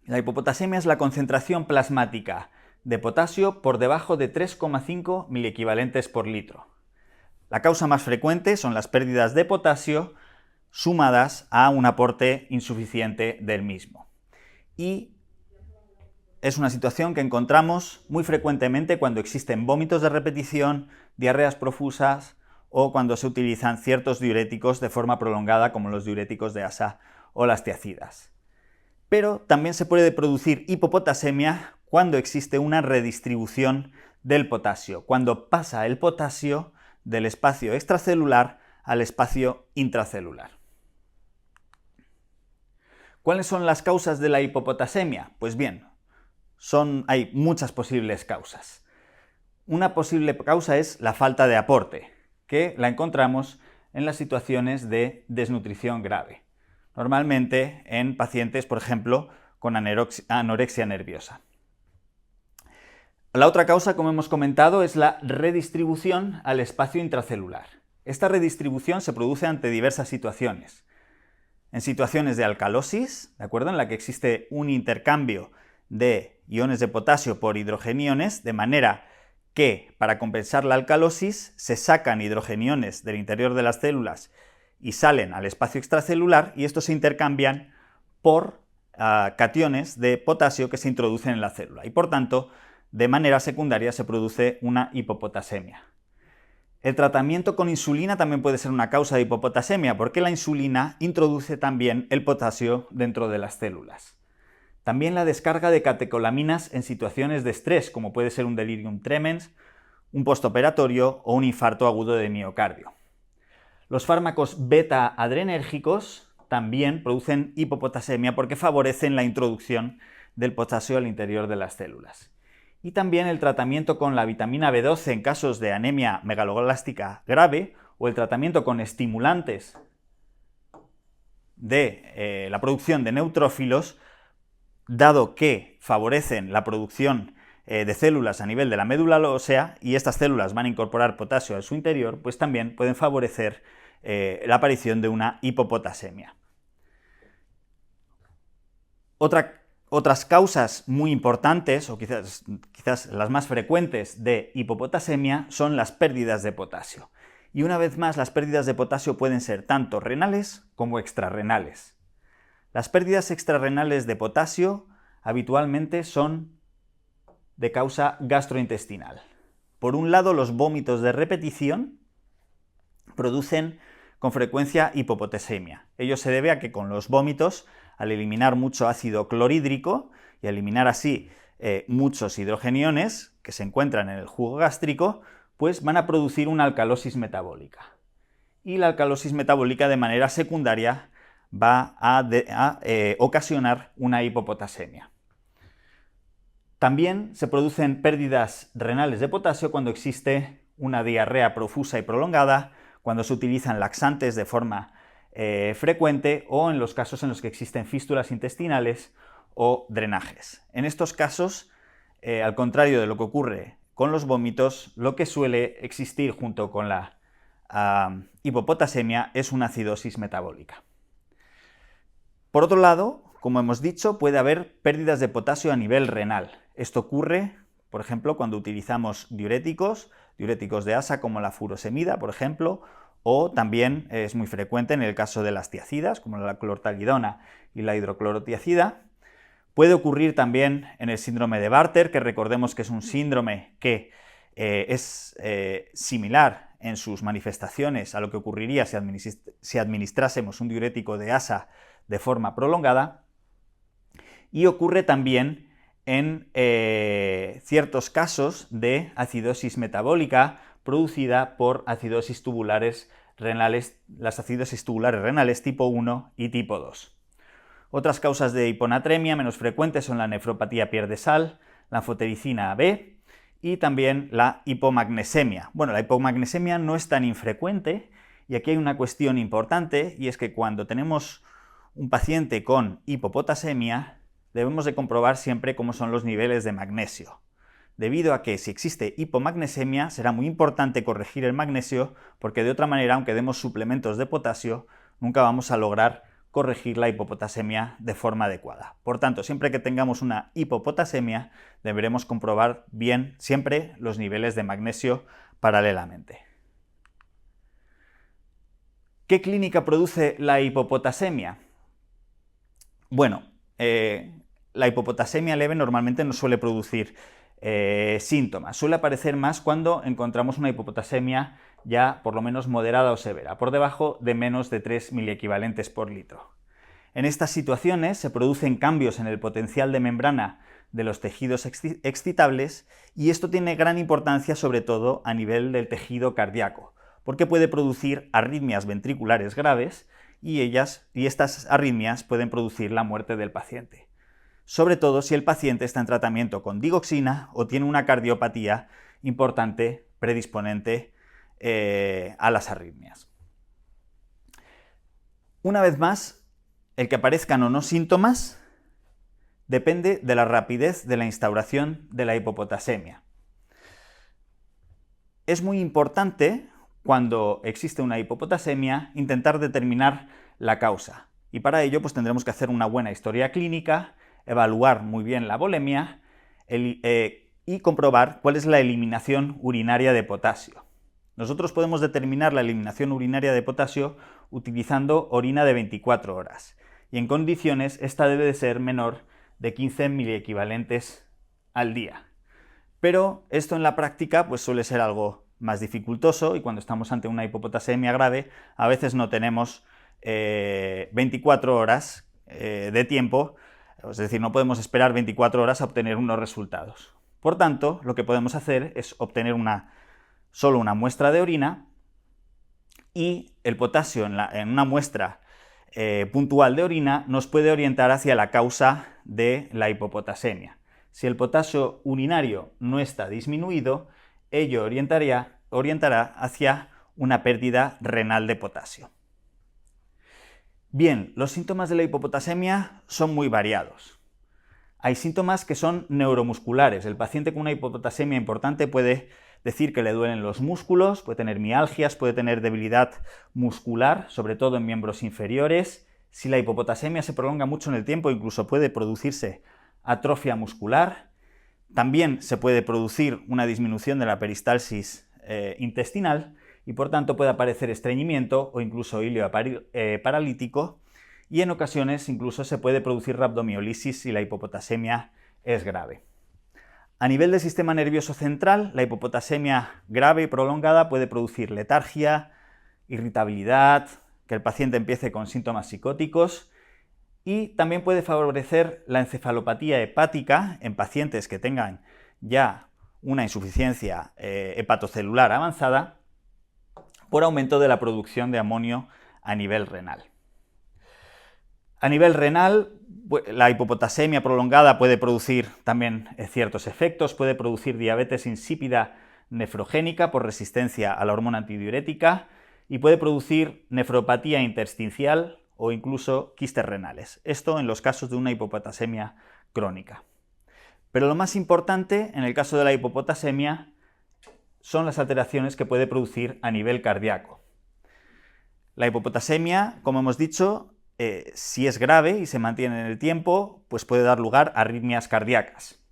La hipopotasemia es la concentración plasmática de potasio por debajo de 3,5 miliequivalentes por litro. La causa más frecuente son las pérdidas de potasio sumadas a un aporte insuficiente del mismo. Y es una situación que encontramos muy frecuentemente cuando existen vómitos de repetición, diarreas profusas o cuando se utilizan ciertos diuréticos de forma prolongada como los diuréticos de asa o las tiacidas. Pero también se puede producir hipopotasemia cuando existe una redistribución del potasio, cuando pasa el potasio del espacio extracelular al espacio intracelular. ¿Cuáles son las causas de la hipopotasemia? Pues bien, hay muchas posibles causas. Una posible causa es la falta de aporte, que la encontramos en las situaciones de desnutrición grave. Normalmente en pacientes, por ejemplo, con anorexia nerviosa. La otra causa, como hemos comentado, es la redistribución al espacio intracelular. Esta redistribución se produce ante diversas situaciones. En situaciones de alcalosis, ¿de acuerdo?, en la que existe un intercambio de iones de potasio por hidrogeniones, de manera que para compensar la alcalosis se sacan hidrogeniones del interior de las células y salen al espacio extracelular y estos se intercambian por cationes de potasio que se introducen en la célula y por tanto de manera secundaria se produce una hipopotasemia. El tratamiento con insulina también puede ser una causa de hipopotasemia porque la insulina introduce también el potasio dentro de las células. También la descarga de catecolaminas en situaciones de estrés como puede ser un delirium tremens, un postoperatorio o un infarto agudo de miocardio. Los fármacos beta-adrenérgicos también producen hipopotasemia porque favorecen la introducción del potasio al interior de las células. Y también el tratamiento con la vitamina B12 en casos de anemia megaloblástica grave o el tratamiento con estimulantes de la producción de neutrófilos, dado que favorecen la producción de células a nivel de la médula ósea y estas células van a incorporar potasio a su interior, pues también pueden favorecer la aparición de una hipopotasemia. Otras causas muy importantes, o quizás las más frecuentes de hipopotasemia, son las pérdidas de potasio. Y una vez más, las pérdidas de potasio pueden ser tanto renales como extrarrenales. Las pérdidas extrarrenales de potasio habitualmente son de causa gastrointestinal. Por un lado, los vómitos de repetición producen con frecuencia hipopotasemia. Ello se debe a que con los vómitos, al eliminar mucho ácido clorhídrico y eliminar así muchos hidrogeniones que se encuentran en el jugo gástrico, pues van a producir una alcalosis metabólica. Y la alcalosis metabólica de manera secundaria va a ocasionar una hipopotasemia. También se producen pérdidas renales de potasio cuando existe una diarrea profusa y prolongada, cuando se utilizan laxantes de forma frecuente o en los casos en los que existen fístulas intestinales o drenajes. En estos casos, al contrario de lo que ocurre con los vómitos, lo que suele existir junto con la hipopotasemia es una acidosis metabólica. Por otro lado, como hemos dicho, puede haber pérdidas de potasio a nivel renal. Esto ocurre, por ejemplo, cuando utilizamos diuréticos de asa como la furosemida, por ejemplo, o también es muy frecuente en el caso de las tiacidas, como la clortalidona y la hidroclorotiacida. Puede ocurrir también en el síndrome de Bartter, que recordemos que es un síndrome que es similar en sus manifestaciones a lo que ocurriría si administrásemos un diurético de asa de forma prolongada. Y ocurre también en ciertos casos de acidosis metabólica producida por acidosis tubulares renales, las acidosis tubulares renales tipo 1 y tipo 2. Otras causas de hiponatremia menos frecuentes son la nefropatía pierde sal, la anfotericina B y también la hipomagnesemia. Bueno, la hipomagnesemia no es tan infrecuente y aquí hay una cuestión importante, y es que cuando tenemos un paciente con hipopotasemia debemos de comprobar siempre cómo son los niveles de magnesio, debido a que si existe hipomagnesemia será muy importante corregir el magnesio, porque de otra manera, aunque demos suplementos de potasio, nunca vamos a lograr corregir la hipopotasemia de forma adecuada. Por tanto, siempre que tengamos una hipopotasemia, deberemos comprobar bien siempre los niveles de magnesio paralelamente. ¿Qué clínica produce la hipopotasemia? Bueno, la hipopotasemia leve normalmente no suele producir síntomas. Suele aparecer más cuando encontramos una hipopotasemia ya por lo menos moderada o severa, por debajo de menos de 3 miliequivalentes por litro. En estas situaciones se producen cambios en el potencial de membrana de los tejidos excitables, y esto tiene gran importancia sobre todo a nivel del tejido cardíaco, porque puede producir arritmias ventriculares graves y estas arritmias pueden producir la muerte del paciente, sobre todo si el paciente está en tratamiento con digoxina o tiene una cardiopatía importante predisponente a las arritmias. Una vez más, el que aparezcan o no síntomas depende de la rapidez de la instauración de la hipopotasemia. Es muy importante, cuando existe una hipopotasemia, intentar determinar la causa, y para ello pues tendremos que hacer una buena historia clínica, evaluar muy bien la volemia y comprobar cuál es la eliminación urinaria de potasio. Nosotros podemos determinar la eliminación urinaria de potasio utilizando orina de 24 horas, y en condiciones esta debe de ser menor de 15 miliequivalentes al día. Pero esto en la práctica pues suele ser algo más dificultoso, y cuando estamos ante una hipopotasemia grave a veces no tenemos 24 horas de tiempo, es decir, no podemos esperar 24 horas a obtener unos resultados. Por tanto, lo que podemos hacer es obtener solo una muestra de orina, y el potasio en una muestra puntual de orina nos puede orientar hacia la causa de la hipopotasemia. Si el potasio urinario no está disminuido, ello orientará hacia una pérdida renal de potasio. Bien, los síntomas de la hipopotasemia son muy variados. Hay síntomas que son neuromusculares. El paciente con una hipopotasemia importante puede decir que le duelen los músculos, puede tener mialgias, puede tener debilidad muscular, sobre todo en miembros inferiores. Si la hipopotasemia se prolonga mucho en el tiempo, incluso puede producirse atrofia muscular. También se puede producir una disminución de la peristalsis intestinal, y por tanto puede aparecer estreñimiento o incluso hilo paralítico, y en ocasiones incluso se puede producir rabdomiólisis si la hipopotasemia es grave. A nivel del sistema nervioso central, la hipopotasemia grave y prolongada puede producir letargia, irritabilidad, que el paciente empiece con síntomas psicóticos, y también puede favorecer la encefalopatía hepática en pacientes que tengan ya una insuficiencia hepatocelular avanzada, por aumento de la producción de amonio a nivel renal. A nivel renal, la hipopotasemia prolongada puede producir también ciertos efectos, puede producir diabetes insípida nefrogénica por resistencia a la hormona antidiurética, y puede producir nefropatía intersticial o incluso quistes renales. Esto en los casos de una hipopotasemia crónica. Pero lo más importante en el caso de la hipopotasemia son las alteraciones que puede producir a nivel cardíaco. La hipopotasemia, como hemos dicho, si es grave y se mantiene en el tiempo, pues puede dar lugar a arritmias cardíacas.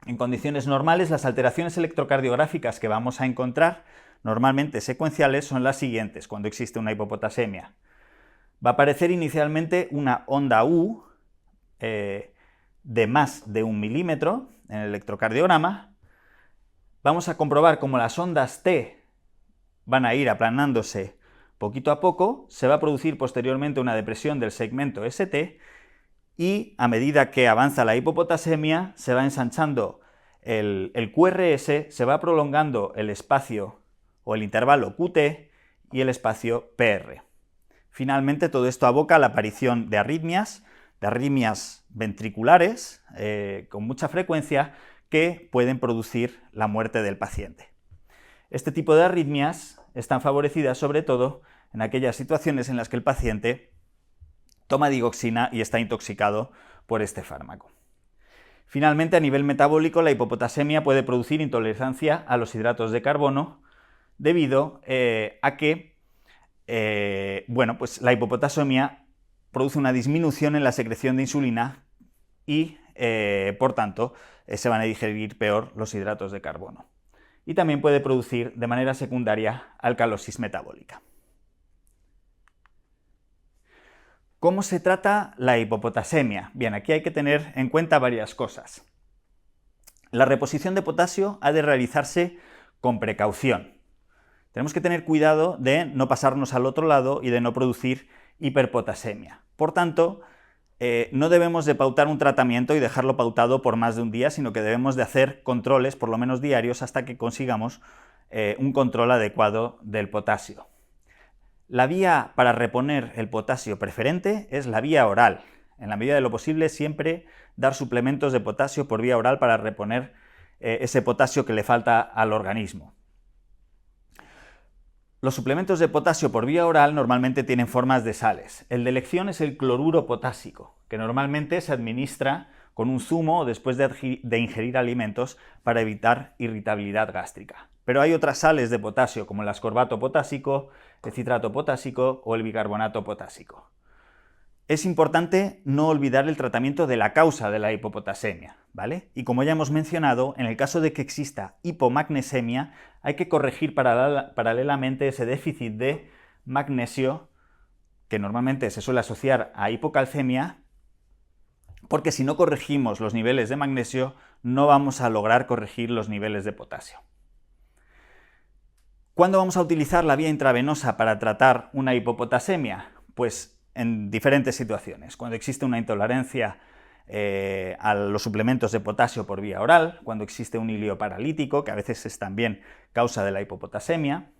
En condiciones normales, las alteraciones electrocardiográficas que vamos a encontrar, normalmente secuenciales, son las siguientes cuando existe una hipopotasemia. Va a aparecer inicialmente una onda U de más de 1 milímetro en el electrocardiograma. Vamos a comprobar cómo las ondas T van a ir aplanándose poquito a poco, se va a producir posteriormente una depresión del segmento ST, y a medida que avanza la hipopotasemia se va ensanchando el QRS, se va prolongando el espacio o el intervalo QT y el espacio PR. Finalmente, todo esto aboca a la aparición de arritmias ventriculares con mucha frecuencia que pueden producir la muerte del paciente. Este tipo de arritmias están favorecidas sobre todo en aquellas situaciones en las que el paciente toma digoxina y está intoxicado por este fármaco. Finalmente, a nivel metabólico, la hipopotasemia puede producir intolerancia a los hidratos de carbono debido a que pues la hipopotasemia produce una disminución en la secreción de insulina y, por tanto, se van a digerir peor los hidratos de carbono. Y también puede producir de manera secundaria alcalosis metabólica. ¿Cómo se trata la hipopotasemia? Bien, aquí hay que tener en cuenta varias cosas. La reposición de potasio ha de realizarse con precaución. Tenemos que tener cuidado de no pasarnos al otro lado y de no producir hiperpotasemia. Por tanto, no debemos de pautar un tratamiento y dejarlo pautado por más de un día, sino que debemos de hacer controles, por lo menos diarios, hasta que consigamos un control adecuado del potasio. La vía para reponer el potasio preferente es la vía oral. En la medida de lo posible, siempre dar suplementos de potasio por vía oral para reponer ese potasio que le falta al organismo. Los suplementos de potasio por vía oral normalmente tienen formas de sales. El de elección es el cloruro potásico, que normalmente se administra con un zumo o después de ingerir alimentos para evitar irritabilidad gástrica. Pero hay otras sales de potasio, como el ascorbato potásico, el citrato potásico o el bicarbonato potásico. Es importante no olvidar el tratamiento de la causa de la hipopotasemia, ¿vale? Y como ya hemos mencionado, en el caso de que exista hipomagnesemia, hay que corregir paralelamente ese déficit de magnesio, que normalmente se suele asociar a hipocalcemia, porque si no corregimos los niveles de magnesio, no vamos a lograr corregir los niveles de potasio. ¿Cuándo vamos a utilizar la vía intravenosa para tratar una hipopotasemia? Pues en diferentes situaciones. Cuando existe una intolerancia a los suplementos de potasio por vía oral, cuando existe un ilio paralítico, que a veces es también causa de la hipopotasemia,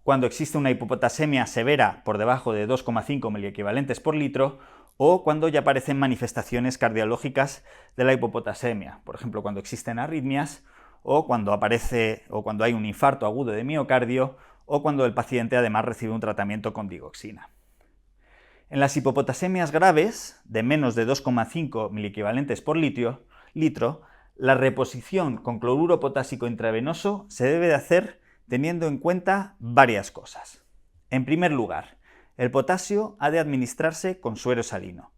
cuando existe una hipopotasemia severa por debajo de 2,5 miliequivalentes por litro, o cuando ya aparecen manifestaciones cardiológicas de la hipopotasemia, por ejemplo, cuando existen arritmias, o cuando hay un infarto agudo de miocardio, o cuando el paciente además recibe un tratamiento con digoxina. En las hipopotasemias graves, de menos de 2,5 miliequivalentes por litro, la reposición con cloruro potásico intravenoso se debe de hacer teniendo en cuenta varias cosas. En primer lugar, el potasio ha de administrarse con suero salino.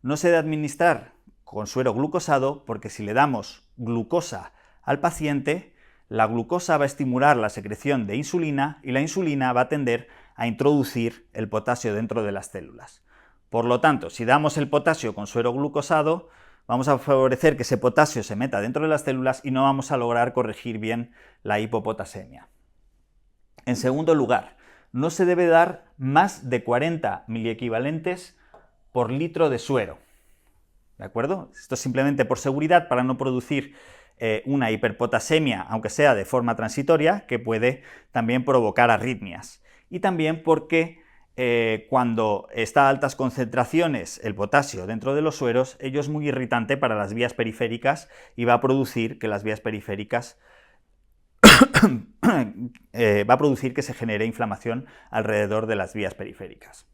No se debe administrar con suero glucosado porque si le damos glucosa al paciente, la glucosa va a estimular la secreción de insulina y la insulina va a tender a introducir el potasio dentro de las células. Por lo tanto, si damos el potasio con suero glucosado, vamos a favorecer que ese potasio se meta dentro de las células y no vamos a lograr corregir bien la hipopotasemia. En segundo lugar, no se debe dar más de 40 miliequivalentes por litro de suero. ¿De acuerdo? Esto es simplemente por seguridad para no producir una hiperpotasemia, aunque sea de forma transitoria, que puede también provocar arritmias. Y también porque cuando está a altas concentraciones el potasio dentro de los sueros, ello es muy irritante para las vías periféricas y va a producir que las vías periféricas va a producir que se genere inflamación alrededor de las vías periféricas.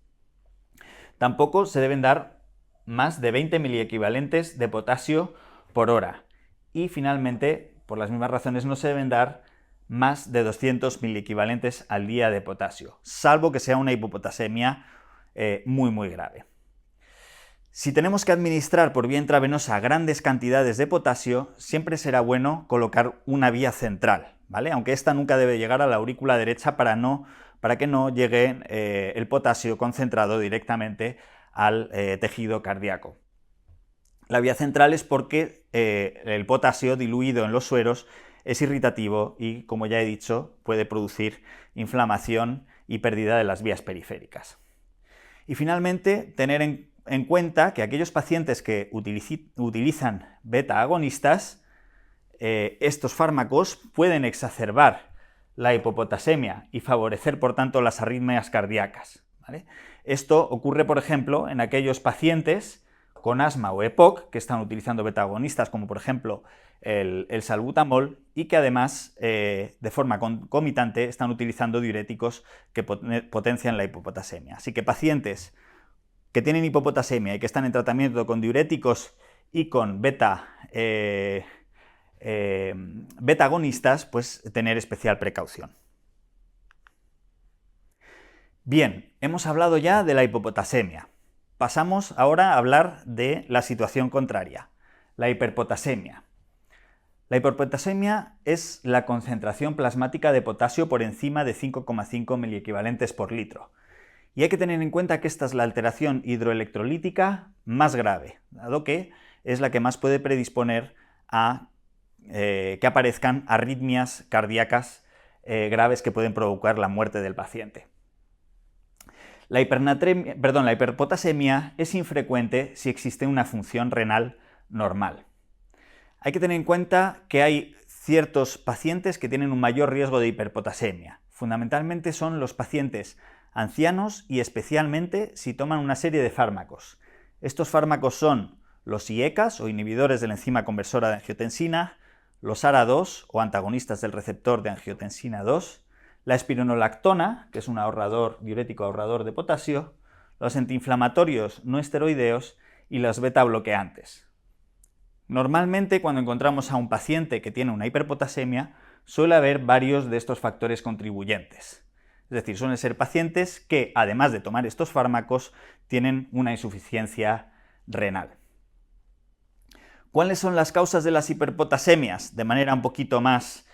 Tampoco se deben dar más de 20 miliequivalentes de potasio por hora. Y finalmente, por las mismas razones, no se deben dar más de 200 miliequivalentes al día de potasio, salvo que sea una hipopotasemia muy grave. Si tenemos que administrar por vía intravenosa grandes cantidades de potasio, siempre será bueno colocar una vía central, ¿vale? Aunque esta nunca debe llegar a la aurícula derecha para que no llegue el potasio concentrado directamente al tejido cardíaco. La vía central es porque el potasio diluido en los sueros es irritativo y, como ya he dicho, puede producir inflamación y pérdida de las vías periféricas. Y finalmente, tener en cuenta que aquellos pacientes que utilizan beta-agonistas, estos fármacos pueden exacerbar la hipopotasemia y favorecer, por tanto, las arritmias cardíacas, ¿vale? Esto ocurre, por ejemplo, en aquellos pacientes con asma o EPOC que están utilizando beta-agonistas, como por ejemplo el salbutamol, y que además, de forma concomitante, están utilizando diuréticos que potencian la hipopotasemia. Así que pacientes que tienen hipopotasemia y que están en tratamiento con diuréticos y con beta-agonistas, pues tener especial precaución. Bien, hemos hablado ya de la hipopotasemia. Pasamos ahora a hablar de la situación contraria, la hiperpotasemia. La hiperpotasemia es la concentración plasmática de potasio por encima de 5,5 miliequivalentes por litro. Y hay que tener en cuenta que esta es la alteración hidroelectrolítica más grave, dado que es la que más puede predisponer a que aparezcan arritmias cardíacas graves que pueden provocar la muerte del paciente. La hiperpotasemia es infrecuente si existe una función renal normal. Hay que tener en cuenta que hay ciertos pacientes que tienen un mayor riesgo de hiperpotasemia. Fundamentalmente son los pacientes ancianos y especialmente si toman una serie de fármacos. Estos fármacos son los IECAs o inhibidores de la enzima conversora de angiotensina, los ARA2 o antagonistas del receptor de angiotensina 2, la espironolactona, que es un diurético ahorrador de potasio, los antiinflamatorios no esteroideos y los beta bloqueantes. Normalmente, cuando encontramos a un paciente que tiene una hiperpotasemia, suele haber varios de estos factores contribuyentes. Es decir, suelen ser pacientes que, además de tomar estos fármacos, tienen una insuficiencia renal. ¿Cuáles son las causas de las hiperpotasemias? De manera un poquito más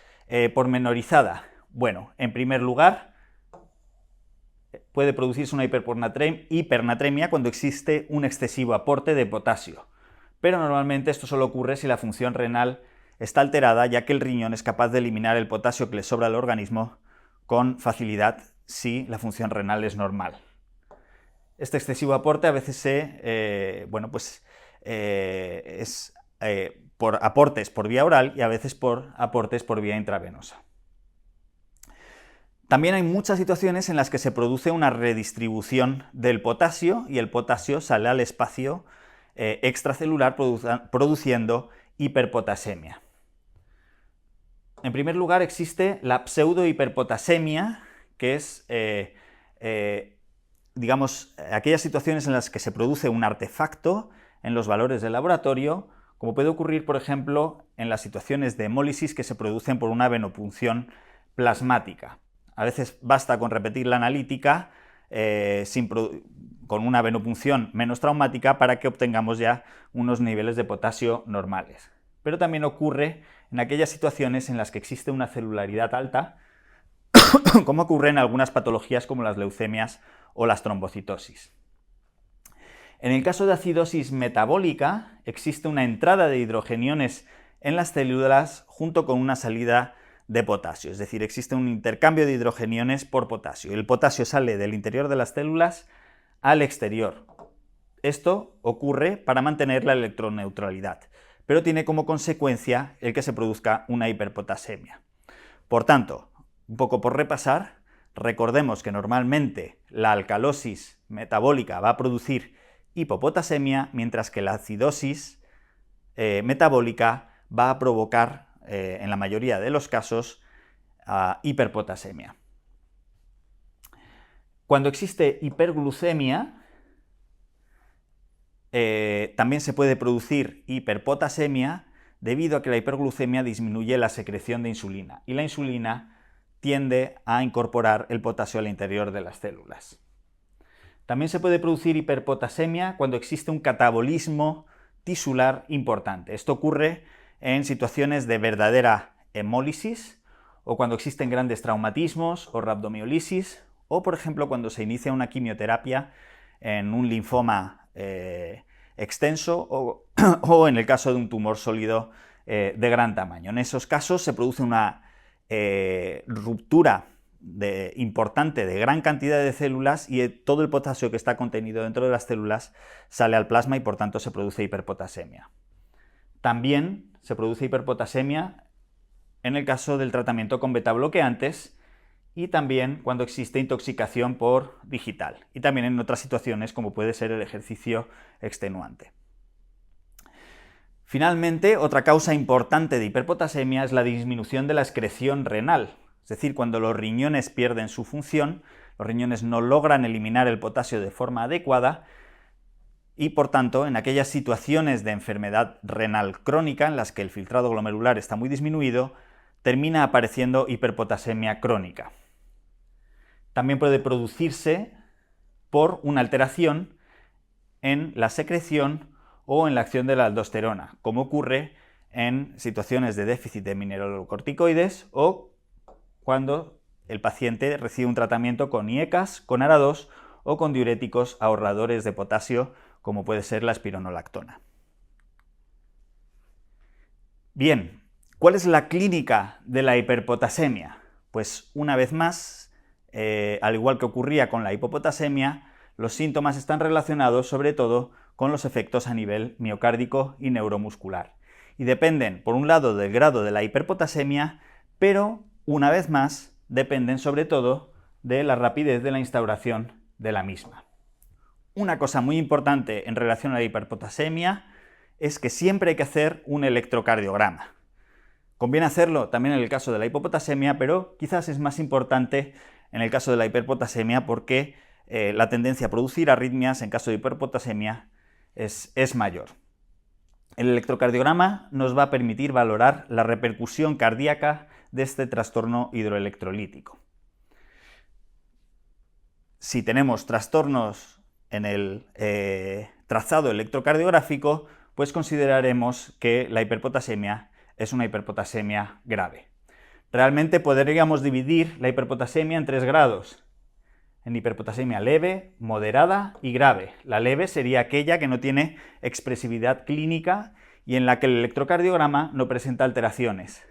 pormenorizada. Bueno, en primer lugar, puede producirse una hipernatremia cuando existe un excesivo aporte de potasio. Pero normalmente esto solo ocurre si la función renal está alterada, ya que el riñón es capaz de eliminar el potasio que le sobra al organismo con facilidad si la función renal es normal. Este excesivo aporte a veces es por aportes por vía oral y a veces por aportes por vía intravenosa. También hay muchas situaciones en las que se produce una redistribución del potasio y el potasio sale al espacio extracelular produciendo hiperpotasemia. En primer lugar existe la pseudohiperpotasemia, que es aquellas situaciones en las que se produce un artefacto en los valores del laboratorio, como puede ocurrir, por ejemplo, en las situaciones de hemólisis que se producen por una venopunción plasmática. A veces basta con repetir la analítica con una venopunción menos traumática para que obtengamos ya unos niveles de potasio normales. Pero también ocurre en aquellas situaciones en las que existe una celularidad alta, como ocurre en algunas patologías como las leucemias o las trombocitosis. En el caso de acidosis metabólica, existe una entrada de hidrogeniones en las células junto con una salida de potasio, es decir, existe un intercambio de hidrogeniones por potasio. El potasio sale del interior de las células al exterior. Esto ocurre para mantener la electroneutralidad, pero tiene como consecuencia el que se produzca una hiperpotasemia. Por tanto, un poco por repasar, recordemos que normalmente la alcalosis metabólica va a producir hipopotasemia, mientras que la acidosis metabólica va a provocar, en la mayoría de los casos, hiperpotasemia. Cuando existe hiperglucemia, también se puede producir hiperpotasemia debido a que la hiperglucemia disminuye la secreción de insulina y la insulina tiende a incorporar el potasio al interior de las células. También se puede producir hiperpotasemia cuando existe un catabolismo tisular importante. Esto ocurre en situaciones de verdadera hemólisis o cuando existen grandes traumatismos o rhabdomiolisis o, por ejemplo, cuando se inicia una quimioterapia en un linfoma extenso o en el caso de un tumor sólido de gran tamaño. En esos casos se produce una ruptura importante de gran cantidad de células y todo el potasio que está contenido dentro de las células sale al plasma y por tanto se produce hiperpotasemia. También se produce hiperpotasemia en el caso del tratamiento con beta bloqueantes y también cuando existe intoxicación por digital, y también en otras situaciones como puede ser el ejercicio extenuante. Finalmente, otra causa importante de hiperpotasemia es la disminución de la excreción renal, es decir, cuando los riñones pierden su función, los riñones no logran eliminar el potasio de forma adecuada y, por tanto, en aquellas situaciones de enfermedad renal crónica en las que el filtrado glomerular está muy disminuido, termina apareciendo hiperpotasemia crónica. También puede producirse por una alteración en la secreción o en la acción de la aldosterona, como ocurre en situaciones de déficit de mineralocorticoides o cuando el paciente recibe un tratamiento con IECAS, con ARA2 o con diuréticos ahorradores de potasio, como puede ser la espironolactona. Bien, ¿cuál es la clínica de la hiperpotasemia? Pues una vez más, al igual que ocurría con la hipopotasemia, los síntomas están relacionados sobre todo con los efectos a nivel miocárdico y neuromuscular. Y dependen, por un lado, del grado de la hiperpotasemia, pero, una vez más, dependen sobre todo de la rapidez de la instauración de la misma. Una cosa muy importante en relación a la hiperpotasemia es que siempre hay que hacer un electrocardiograma. Conviene hacerlo también en el caso de la hipopotasemia, pero quizás es más importante en el caso de la hiperpotasemia porque la tendencia a producir arritmias en caso de hiperpotasemia es mayor. El electrocardiograma nos va a permitir valorar la repercusión cardíaca de este trastorno hidroelectrolítico. Si tenemos trastornos en el trazado electrocardiográfico, pues consideraremos que la hiperpotasemia es una hiperpotasemia grave. Realmente podríamos dividir la hiperpotasemia en 3 grados. En hiperpotasemia leve, moderada y grave. La leve sería aquella que no tiene expresividad clínica y en la que el electrocardiograma no presenta alteraciones.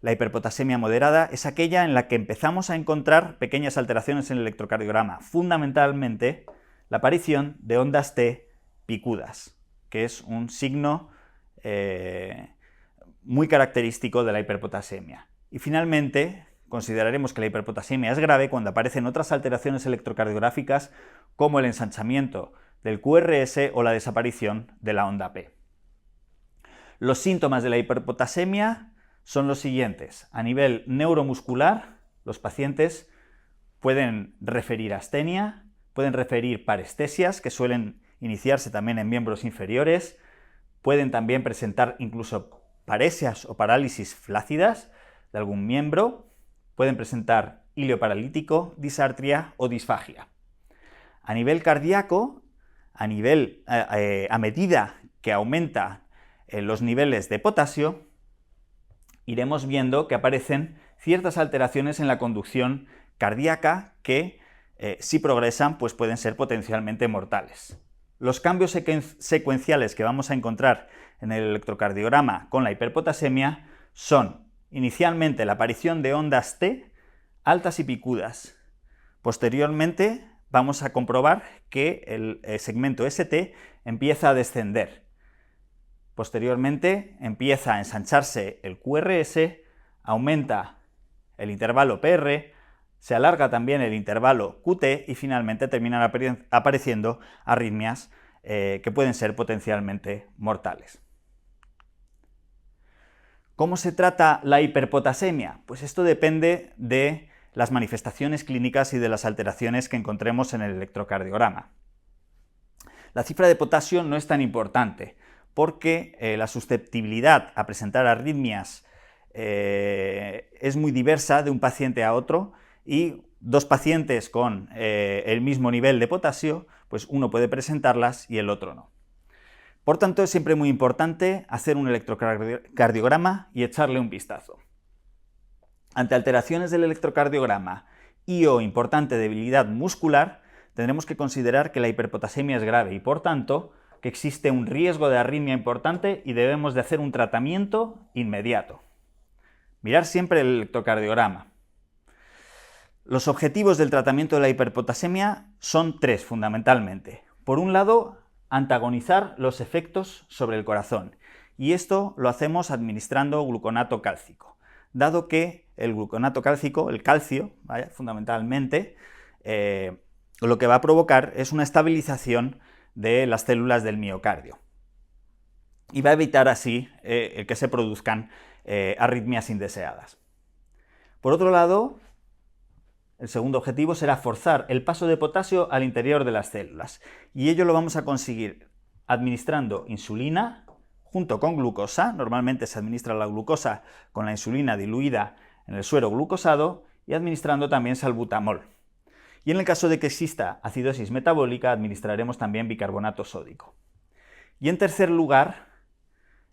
La hiperpotasemia moderada es aquella en la que empezamos a encontrar pequeñas alteraciones en el electrocardiograma, fundamentalmente la aparición de ondas T picudas, que es un signo muy característico de la hiperpotasemia. Y finalmente, consideraremos que la hiperpotasemia es grave cuando aparecen otras alteraciones electrocardiográficas como el ensanchamiento del QRS o la desaparición de la onda P. Los síntomas de la hiperpotasemia son los siguientes. A nivel neuromuscular, los pacientes pueden referir astenia, pueden referir parestesias, que suelen iniciarse también en miembros inferiores, pueden también presentar incluso paresias o parálisis flácidas de algún miembro, pueden presentar hilio paralítico, disartria o disfagia. A nivel cardíaco, a medida que aumenta los niveles de potasio, iremos viendo que aparecen ciertas alteraciones en la conducción cardíaca que, si progresan, pues pueden ser potencialmente mortales. Los cambios secuenciales que vamos a encontrar en el electrocardiograma con la hiperpotasemia son inicialmente la aparición de ondas T altas y picudas. Posteriormente vamos a comprobar que el segmento ST empieza a descender. Posteriormente empieza a ensancharse el QRS, aumenta el intervalo PR, se alarga también el intervalo QT y finalmente terminan apareciendo arritmias que pueden ser potencialmente mortales. ¿Cómo se trata la hiperpotasemia? Pues esto depende de las manifestaciones clínicas y de las alteraciones que encontremos en el electrocardiograma. La cifra de potasio no es tan importante porque la susceptibilidad a presentar arritmias es muy diversa de un paciente a otro y 2 pacientes con el mismo nivel de potasio, pues uno puede presentarlas y el otro no. Por tanto, es siempre muy importante hacer un electrocardiograma y echarle un vistazo. Ante alteraciones del electrocardiograma y o importante debilidad muscular, tendremos que considerar que la hiperpotasemia es grave y, por tanto, que existe un riesgo de arritmia importante y debemos de hacer un tratamiento inmediato. Mirar siempre el electrocardiograma. Los objetivos del tratamiento de la hiperpotasemia son 3 fundamentalmente. Por un lado, antagonizar los efectos sobre el corazón, y esto lo hacemos administrando gluconato cálcico, dado que el gluconato cálcico, el calcio, ¿vale? Fundamentalmente, lo que va a provocar es una estabilización de las células del miocardio. Y va a evitar así el que se produzcan arritmias indeseadas. Por otro lado, el segundo objetivo será forzar el paso de potasio al interior de las células. Y ello lo vamos a conseguir administrando insulina junto con glucosa. Normalmente se administra la glucosa con la insulina diluida en el suero glucosado, y administrando también salbutamol. Y en el caso de que exista acidosis metabólica, administraremos también bicarbonato sódico. Y en tercer lugar,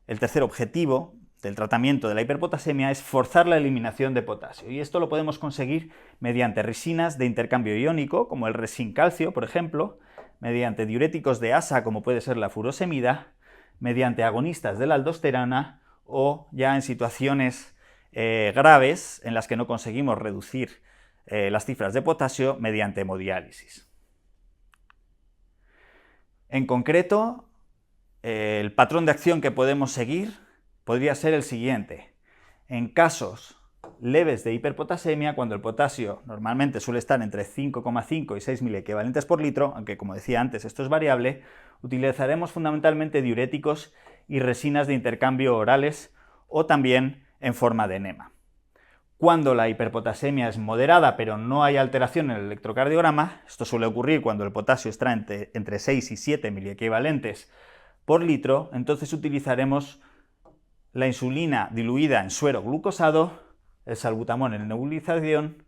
el tercer objetivo del tratamiento de la hiperpotasemia es forzar la eliminación de potasio, y esto lo podemos conseguir mediante resinas de intercambio iónico, como el resin-calcio, por ejemplo, mediante diuréticos de asa, como puede ser la furosemida, mediante agonistas de la aldosterona, o ya en situaciones graves en las que no conseguimos reducir las cifras de potasio, mediante hemodiálisis. En concreto, el patrón de acción que podemos seguir podría ser el siguiente. En casos leves de hiperpotasemia, cuando el potasio normalmente suele estar entre 5,5 y 6 miliequivalentes por litro, aunque como decía antes esto es variable, utilizaremos fundamentalmente diuréticos y resinas de intercambio orales, o también en forma de enema. Cuando la hiperpotasemia es moderada pero no hay alteración en el electrocardiograma, esto suele ocurrir cuando el potasio está entre 6 y 7 miliequivalentes por litro, entonces utilizaremos la insulina diluida en suero glucosado, el salbutamol en nebulización,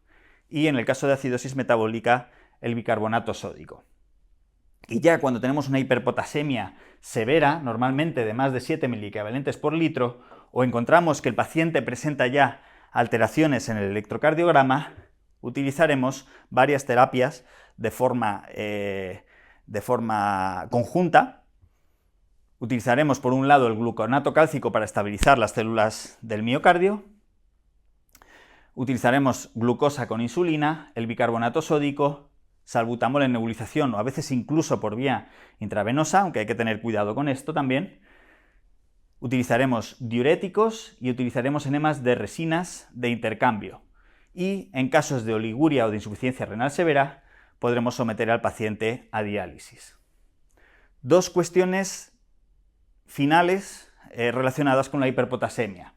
y en el caso de acidosis metabólica, el bicarbonato sódico. Y ya cuando tenemos una hiperpotasemia severa, normalmente de más de 7 miliequivalentes por litro, o encontramos que el paciente presenta ya alteraciones en el electrocardiograma, utilizaremos varias terapias de forma conjunta. Utilizaremos por un lado el gluconato cálcico para estabilizar las células del miocardio, utilizaremos glucosa con insulina, el bicarbonato sódico, salbutamol en nebulización, o a veces incluso por vía intravenosa, aunque hay que tener cuidado con esto también. Utilizaremos diuréticos y utilizaremos enemas de resinas de intercambio. Y en casos de oliguria o de insuficiencia renal severa, podremos someter al paciente a diálisis. Dos cuestiones finales relacionadas con la hiperpotasemia.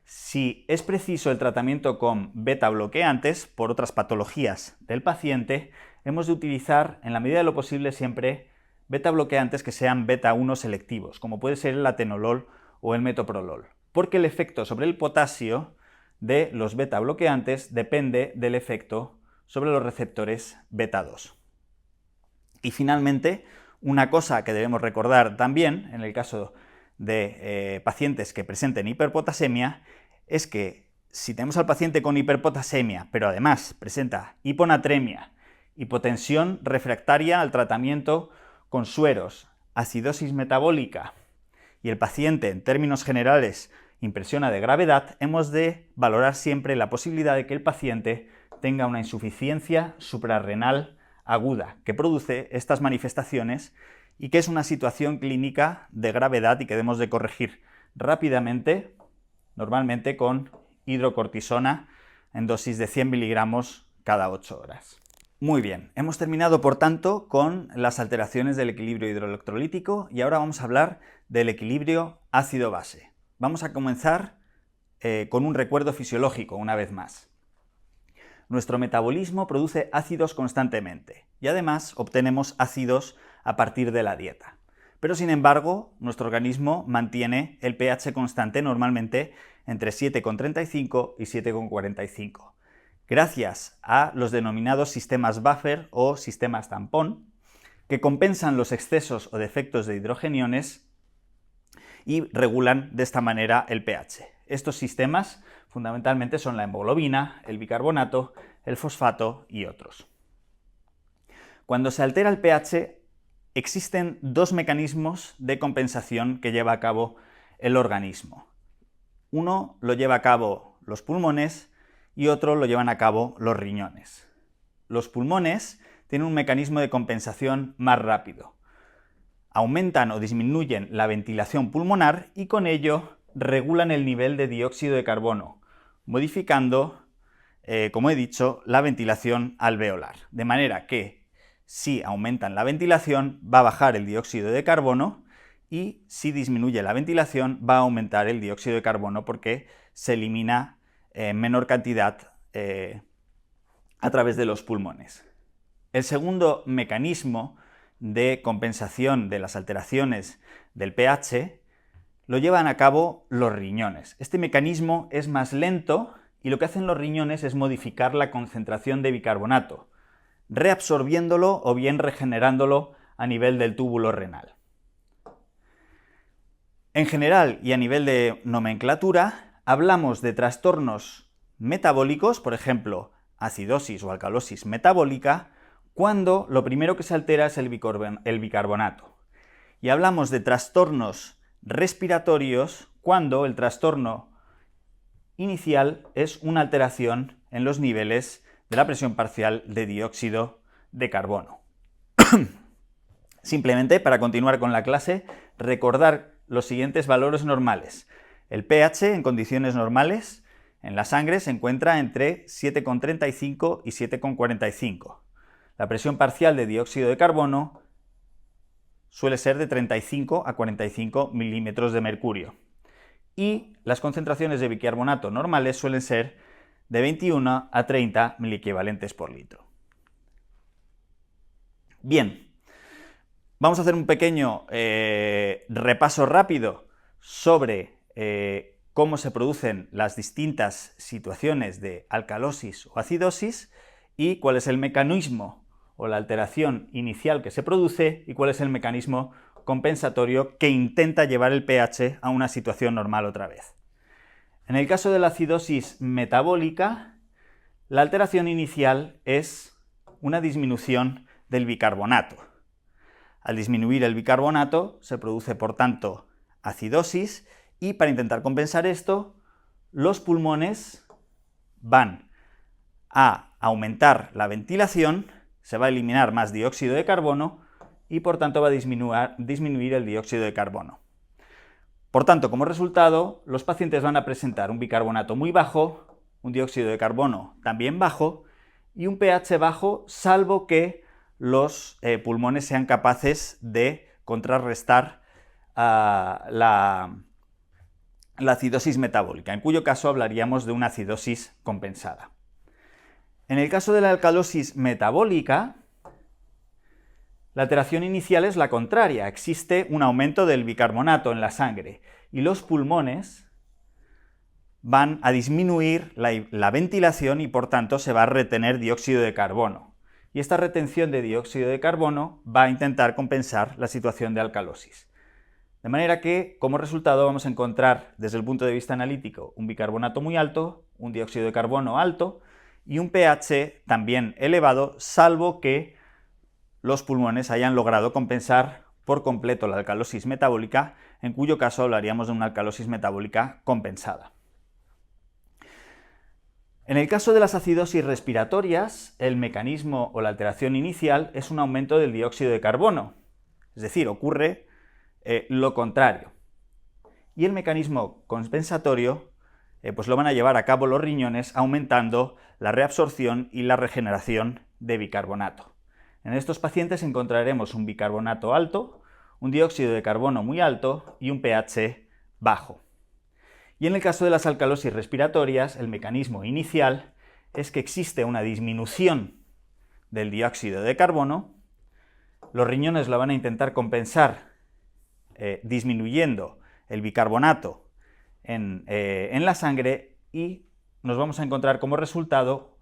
Si es preciso el tratamiento con beta bloqueantes por otras patologías del paciente, hemos de utilizar en la medida de lo posible siempre beta bloqueantes que sean beta 1 selectivos, como puede ser el atenolol o el metoprolol, porque el efecto sobre el potasio de los beta bloqueantes depende del efecto sobre los receptores beta 2. Y finalmente, una cosa que debemos recordar también en el caso de pacientes que presenten hiperpotasemia es que si tenemos al paciente con hiperpotasemia, pero además presenta hiponatremia, hipotensión refractaria al tratamiento con sueros, acidosis metabólica, y el paciente en términos generales impresiona de gravedad, hemos de valorar siempre la posibilidad de que el paciente tenga una insuficiencia suprarrenal aguda, que produce estas manifestaciones y que es una situación clínica de gravedad y que debemos de corregir rápidamente, normalmente con hidrocortisona en dosis de 100 miligramos cada 8 horas. Muy bien, hemos terminado por tanto con las alteraciones del equilibrio hidroelectrolítico y ahora vamos a hablar del equilibrio ácido-base. Vamos a comenzar con un recuerdo fisiológico una vez más. Nuestro metabolismo produce ácidos constantemente y además obtenemos ácidos a partir de la dieta. Pero sin embargo, nuestro organismo mantiene el pH constante normalmente entre 7,35 y 7,45. Gracias a los denominados sistemas buffer o sistemas tampón, que compensan los excesos o defectos de hidrogeniones y regulan de esta manera el pH. Estos sistemas fundamentalmente son la hemoglobina, el bicarbonato, el fosfato y otros. Cuando se altera el pH, existen dos mecanismos de compensación que lleva a cabo el organismo. Uno lo lleva a cabo los pulmones y otro lo llevan a cabo los riñones. Los pulmones tienen un mecanismo de compensación más rápido. Aumentan o disminuyen la ventilación pulmonar y con ello regulan el nivel de dióxido de carbono, modificando, como he dicho, la ventilación alveolar. De manera que si aumentan la ventilación va a bajar el dióxido de carbono y si disminuye la ventilación va a aumentar el dióxido de carbono porque se elimina en menor cantidad a través de los pulmones. El segundo mecanismo de compensación de las alteraciones del pH lo llevan a cabo los riñones. Este mecanismo es más lento y lo que hacen los riñones es modificar la concentración de bicarbonato, reabsorbiéndolo o bien regenerándolo a nivel del túbulo renal. En general y a nivel de nomenclatura, hablamos de trastornos metabólicos, por ejemplo, acidosis o alcalosis metabólica, cuando lo primero que se altera es el bicarbonato. Y hablamos de trastornos respiratorios cuando el trastorno inicial es una alteración en los niveles de la presión parcial de dióxido de carbono. Simplemente, para continuar con la clase, recordar los siguientes valores normales. El pH en condiciones normales en la sangre se encuentra entre 7,35 y 7,45. La presión parcial de dióxido de carbono suele ser de 35 a 45 milímetros de mercurio. Y las concentraciones de bicarbonato normales suelen ser de 21 a 30 miliequivalentes por litro. Bien, vamos a hacer un pequeño repaso rápido sobre cómo se producen las distintas situaciones de alcalosis o acidosis y cuál es el mecanismo o la alteración inicial que se produce y cuál es el mecanismo compensatorio que intenta llevar el pH a una situación normal otra vez. En el caso de la acidosis metabólica, la alteración inicial es una disminución del bicarbonato. Al disminuir el bicarbonato se produce, por tanto, acidosis y para intentar compensar esto, los pulmones van a aumentar la ventilación, se va a eliminar más dióxido de carbono y por tanto va a disminuir el dióxido de carbono. Por tanto, como resultado, los pacientes van a presentar un bicarbonato muy bajo, un dióxido de carbono también bajo y un pH bajo, salvo que los pulmones sean capaces de contrarrestar la acidosis metabólica, en cuyo caso hablaríamos de una acidosis compensada. En el caso de la alcalosis metabólica, la alteración inicial es la contraria, existe un aumento del bicarbonato en la sangre y los pulmones van a disminuir la ventilación y por tanto se va a retener dióxido de carbono. Y esta retención de dióxido de carbono va a intentar compensar la situación de alcalosis. De manera que, como resultado, vamos a encontrar, desde el punto de vista analítico, un bicarbonato muy alto, un dióxido de carbono alto y un pH también elevado, salvo que los pulmones hayan logrado compensar por completo la alcalosis metabólica, en cuyo caso hablaríamos de una alcalosis metabólica compensada. En el caso de las acidosis respiratorias, el mecanismo o la alteración inicial es un aumento del dióxido de carbono, es decir, ocurre lo contrario. Y el mecanismo compensatorio pues lo van a llevar a cabo los riñones aumentando la reabsorción y la regeneración de bicarbonato. En estos pacientes encontraremos un bicarbonato alto, un dióxido de carbono muy alto y un pH bajo. Y en el caso de las alcalosis respiratorias, el mecanismo inicial es que existe una disminución del dióxido de carbono, los riñones lo van a intentar compensar disminuyendo el bicarbonato en la sangre y nos vamos a encontrar como resultado,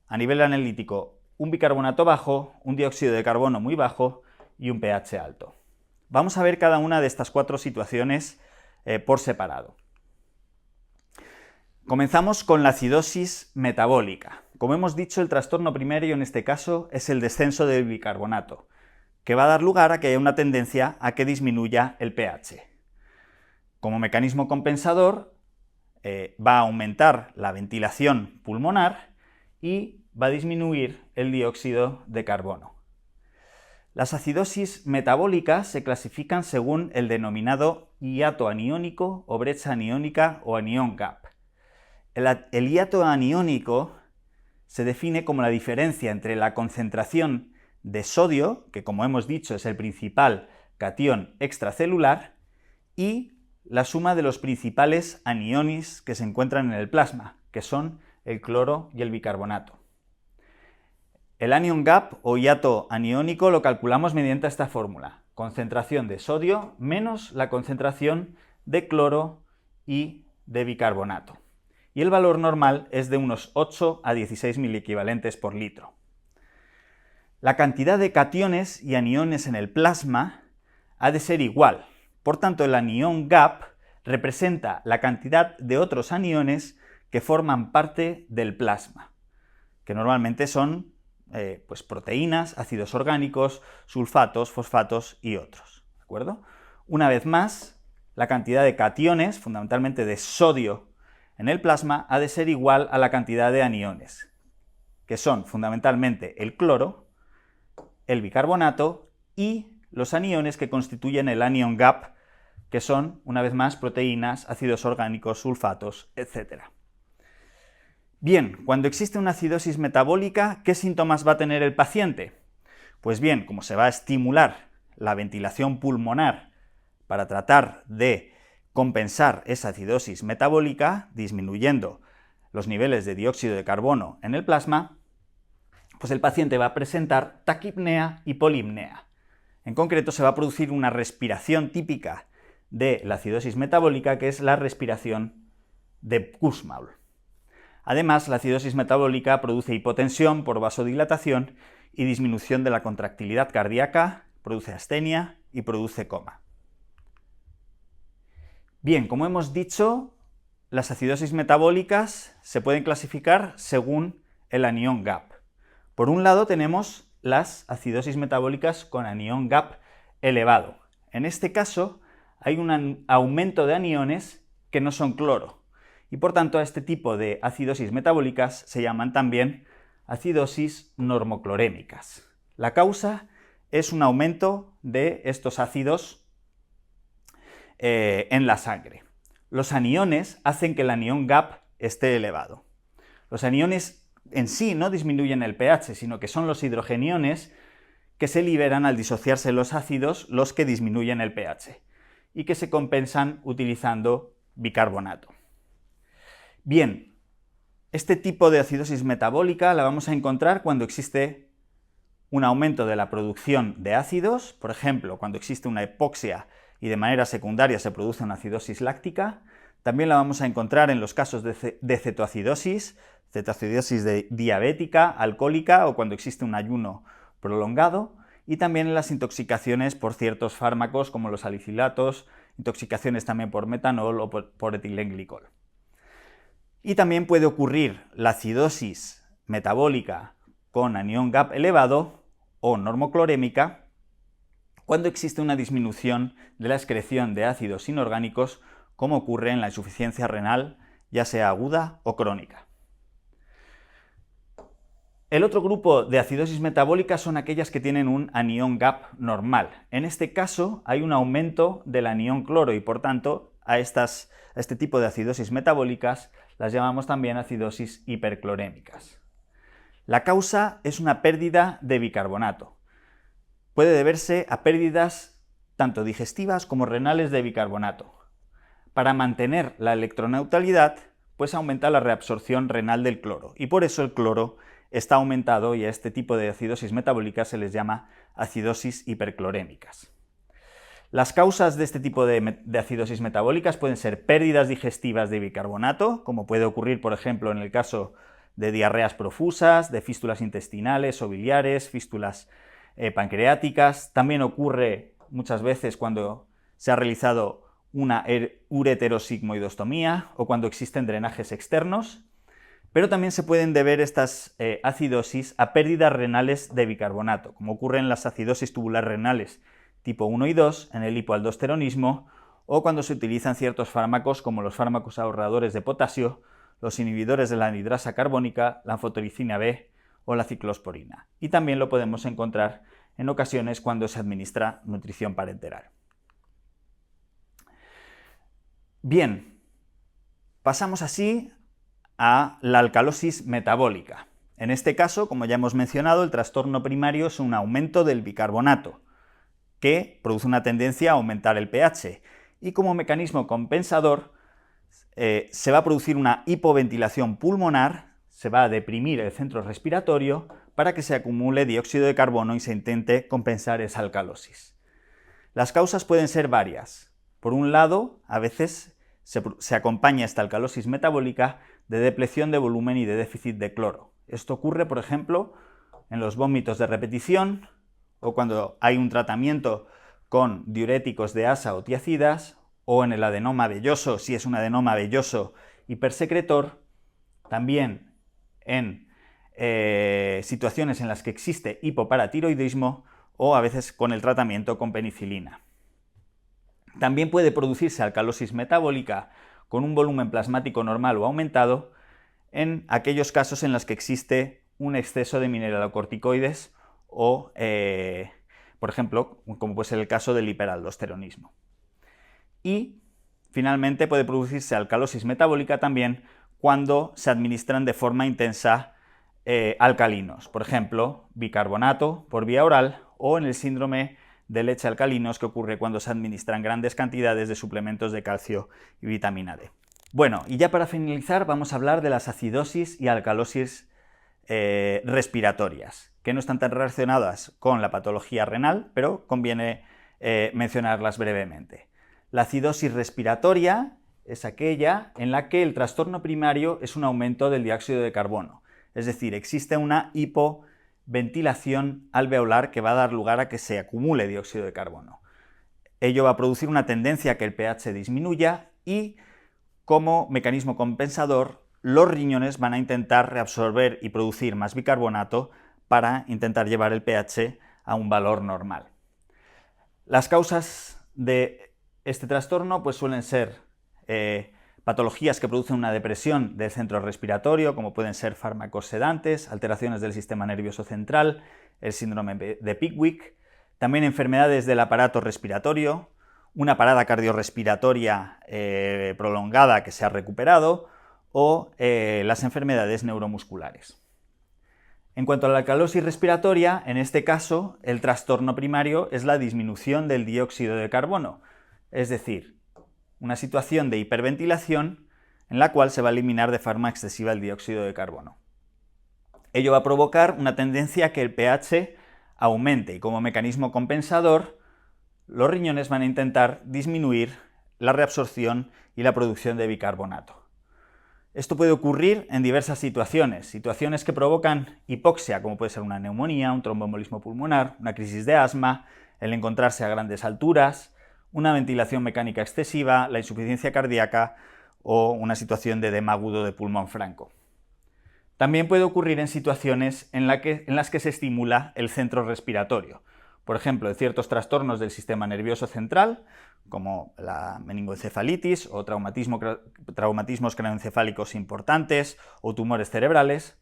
a nivel analítico, un bicarbonato bajo, un dióxido de carbono muy bajo y un pH alto. Vamos a ver cada una de estas cuatro situaciones por separado. Comenzamos con la acidosis metabólica. Como hemos dicho, el trastorno primario en este caso es el descenso del bicarbonato, que va a dar lugar a que haya una tendencia a que disminuya el pH. Como mecanismo compensador, va a aumentar la ventilación pulmonar y va a disminuir el dióxido de carbono. Las acidosis metabólicas se clasifican según el denominado hiato aniónico o brecha aniónica o anion gap. El hiato aniónico se define como la diferencia entre la concentración de sodio, que como hemos dicho es el principal catión extracelular, y la suma de los principales aniones que se encuentran en el plasma, que son el cloro y el bicarbonato. El anion gap o hiato aniónico lo calculamos mediante esta fórmula: concentración de sodio menos la concentración de cloro y de bicarbonato. Y el valor normal es de unos 8 a 16 miliequivalentes por litro. La cantidad de cationes y aniones en el plasma ha de ser igual. Por tanto, el anion gap representa la cantidad de otros aniones que forman parte del plasma, que normalmente son pues proteínas, ácidos orgánicos, sulfatos, fosfatos y otros. ¿De acuerdo? Una vez más, la cantidad de cationes, fundamentalmente de sodio, en el plasma ha de ser igual a la cantidad de aniones, que son fundamentalmente el cloro, el bicarbonato y los aniones que constituyen el anion gap, que son, una vez más, proteínas, ácidos orgánicos, sulfatos, etc. Bien, cuando existe una acidosis metabólica, ¿qué síntomas va a tener el paciente? Pues bien, como se va a estimular la ventilación pulmonar para tratar de compensar esa acidosis metabólica, disminuyendo los niveles de dióxido de carbono en el plasma, pues el paciente va a presentar taquipnea y polipnea. En concreto, se va a producir una respiración típica de la acidosis metabólica, que es la respiración de Kussmaul. Además, la acidosis metabólica produce hipotensión por vasodilatación y disminución de la contractilidad cardíaca, produce astenia y produce coma. Bien, como hemos dicho, las acidosis metabólicas se pueden clasificar según el anion gap. Por un lado tenemos las acidosis metabólicas con anion gap elevado. En este caso hay un aumento de aniones que no son cloro, y por tanto a este tipo de acidosis metabólicas se llaman también acidosis normoclorémicas. La causa es un aumento de estos ácidos en la sangre. Los aniones hacen que el anion gap esté elevado. Los aniones en sí no disminuyen el pH, sino que son los hidrogeniones que se liberan al disociarse los ácidos los que disminuyen el pH y que se compensan utilizando bicarbonato. Bien, este tipo de acidosis metabólica la vamos a encontrar cuando existe un aumento de la producción de ácidos, por ejemplo, cuando existe una hipoxia y de manera secundaria se produce una acidosis láctica. También la vamos a encontrar en los casos de cetoacidosis diabética, alcohólica o cuando existe un ayuno prolongado, y también en las intoxicaciones por ciertos fármacos como los salicilatos, intoxicaciones también por metanol o por etilenglicol. Y también puede ocurrir la acidosis metabólica con anion gap elevado o normoclorémica cuando existe una disminución de la excreción de ácidos inorgánicos, como ocurre en la insuficiencia renal, ya sea aguda o crónica. El otro grupo de acidosis metabólicas son aquellas que tienen un anion gap normal. En este caso hay un aumento del anion cloro y por tanto a este tipo de acidosis metabólicas las llamamos también acidosis hiperclorémicas. La causa es una pérdida de bicarbonato. Puede deberse a pérdidas tanto digestivas como renales de bicarbonato. Para mantener la electroneutralidad, pues aumenta la reabsorción renal del cloro, y por eso el cloro está aumentado y a este tipo de acidosis metabólicas se les llama acidosis hiperclorémicas. Las causas de este tipo de acidosis metabólicas pueden ser pérdidas digestivas de bicarbonato, como puede ocurrir, por ejemplo, en el caso de diarreas profusas, de fístulas intestinales o biliares, fístulas pancreáticas. También ocurre muchas veces cuando se ha realizado una ureterosigmoidostomía o cuando existen drenajes externos, pero también se pueden deber estas acidosis a pérdidas renales de bicarbonato, como ocurre en las acidosis tubular renales tipo 1 y 2, en el hipoaldosteronismo, o cuando se utilizan ciertos fármacos como los fármacos ahorradores de potasio, los inhibidores de la anhidrasa carbónica, la anfotericina B o la ciclosporina. Y también lo podemos encontrar en ocasiones cuando se administra nutrición parenteral. Bien, pasamos así a la alcalosis metabólica. En este caso, como ya hemos mencionado, el trastorno primario es un aumento del bicarbonato, que produce una tendencia a aumentar el pH, y como mecanismo compensador se va a producir una hipoventilación pulmonar, se va a deprimir el centro respiratorio para que se acumule dióxido de carbono y se intente compensar esa alcalosis. Las causas pueden ser varias. Por un lado, a veces se acompaña esta alcalosis metabólica de depleción de volumen y de déficit de cloro. Esto ocurre, por ejemplo, en los vómitos de repetición o cuando hay un tratamiento con diuréticos de asa o tiacidas, o en el adenoma velloso, si es un adenoma velloso hipersecretor, también en situaciones en las que existe hipoparatiroidismo o a veces con el tratamiento con penicilina. También puede producirse alcalosis metabólica con un volumen plasmático normal o aumentado en aquellos casos en los que existe un exceso de mineralocorticoides o, por ejemplo, como puede ser el caso del hiperaldosteronismo. Y, finalmente, puede producirse alcalosis metabólica también cuando se administran de forma intensa alcalinos, por ejemplo, bicarbonato por vía oral o en el síndrome de leche alcalinos que ocurre cuando se administran grandes cantidades de suplementos de calcio y vitamina D. Bueno, y ya para finalizar vamos a hablar de las acidosis y alcalosis respiratorias, que no están tan relacionadas con la patología renal, pero conviene mencionarlas brevemente. La acidosis respiratoria es aquella en la que el trastorno primario es un aumento del dióxido de carbono, es decir, existe una hipoventilación alveolar que va a dar lugar a que se acumule dióxido de carbono. Ello va a producir una tendencia a que el pH disminuya y, como mecanismo compensador, los riñones van a intentar reabsorber y producir más bicarbonato para intentar llevar el pH a un valor normal. Las causas de este trastorno pues suelen ser patologías que producen una depresión del centro respiratorio, como pueden ser fármacos sedantes, alteraciones del sistema nervioso central, el síndrome de Pickwick, también enfermedades del aparato respiratorio, una parada cardiorrespiratoria prolongada que se ha recuperado o las enfermedades neuromusculares. En cuanto a la alcalosis respiratoria, en este caso, el trastorno primario es la disminución del dióxido de carbono, es decir, una situación de hiperventilación en la cual se va a eliminar de forma excesiva el dióxido de carbono. Ello va a provocar una tendencia a que el pH aumente y como mecanismo compensador, los riñones van a intentar disminuir la reabsorción y la producción de bicarbonato. Esto puede ocurrir en diversas situaciones que provocan hipoxia, como puede ser una neumonía, un tromboembolismo pulmonar, una crisis de asma, el encontrarse a grandes alturas, una ventilación mecánica excesiva, la insuficiencia cardíaca o una situación de edema agudo de pulmón franco. También puede ocurrir en situaciones en las que se estimula el centro respiratorio, por ejemplo, en ciertos trastornos del sistema nervioso central, como la meningoencefalitis o traumatismos craneoencefálicos importantes o tumores cerebrales,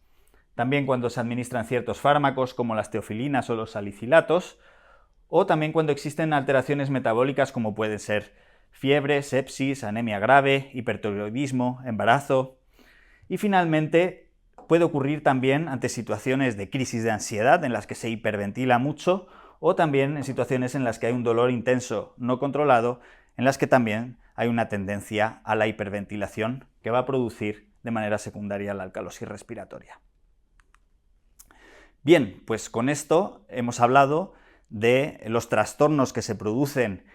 también cuando se administran ciertos fármacos como las teofilinas o los salicilatos, o también cuando existen alteraciones metabólicas como pueden ser fiebre, sepsis, anemia grave, hipertiroidismo, embarazo. Y finalmente puede ocurrir también ante situaciones de crisis de ansiedad en las que se hiperventila mucho o también en situaciones en las que hay un dolor intenso no controlado, en las que también hay una tendencia a la hiperventilación que va a producir de manera secundaria la alcalosis respiratoria. Bien, pues con esto hemos hablado de los trastornos que se producen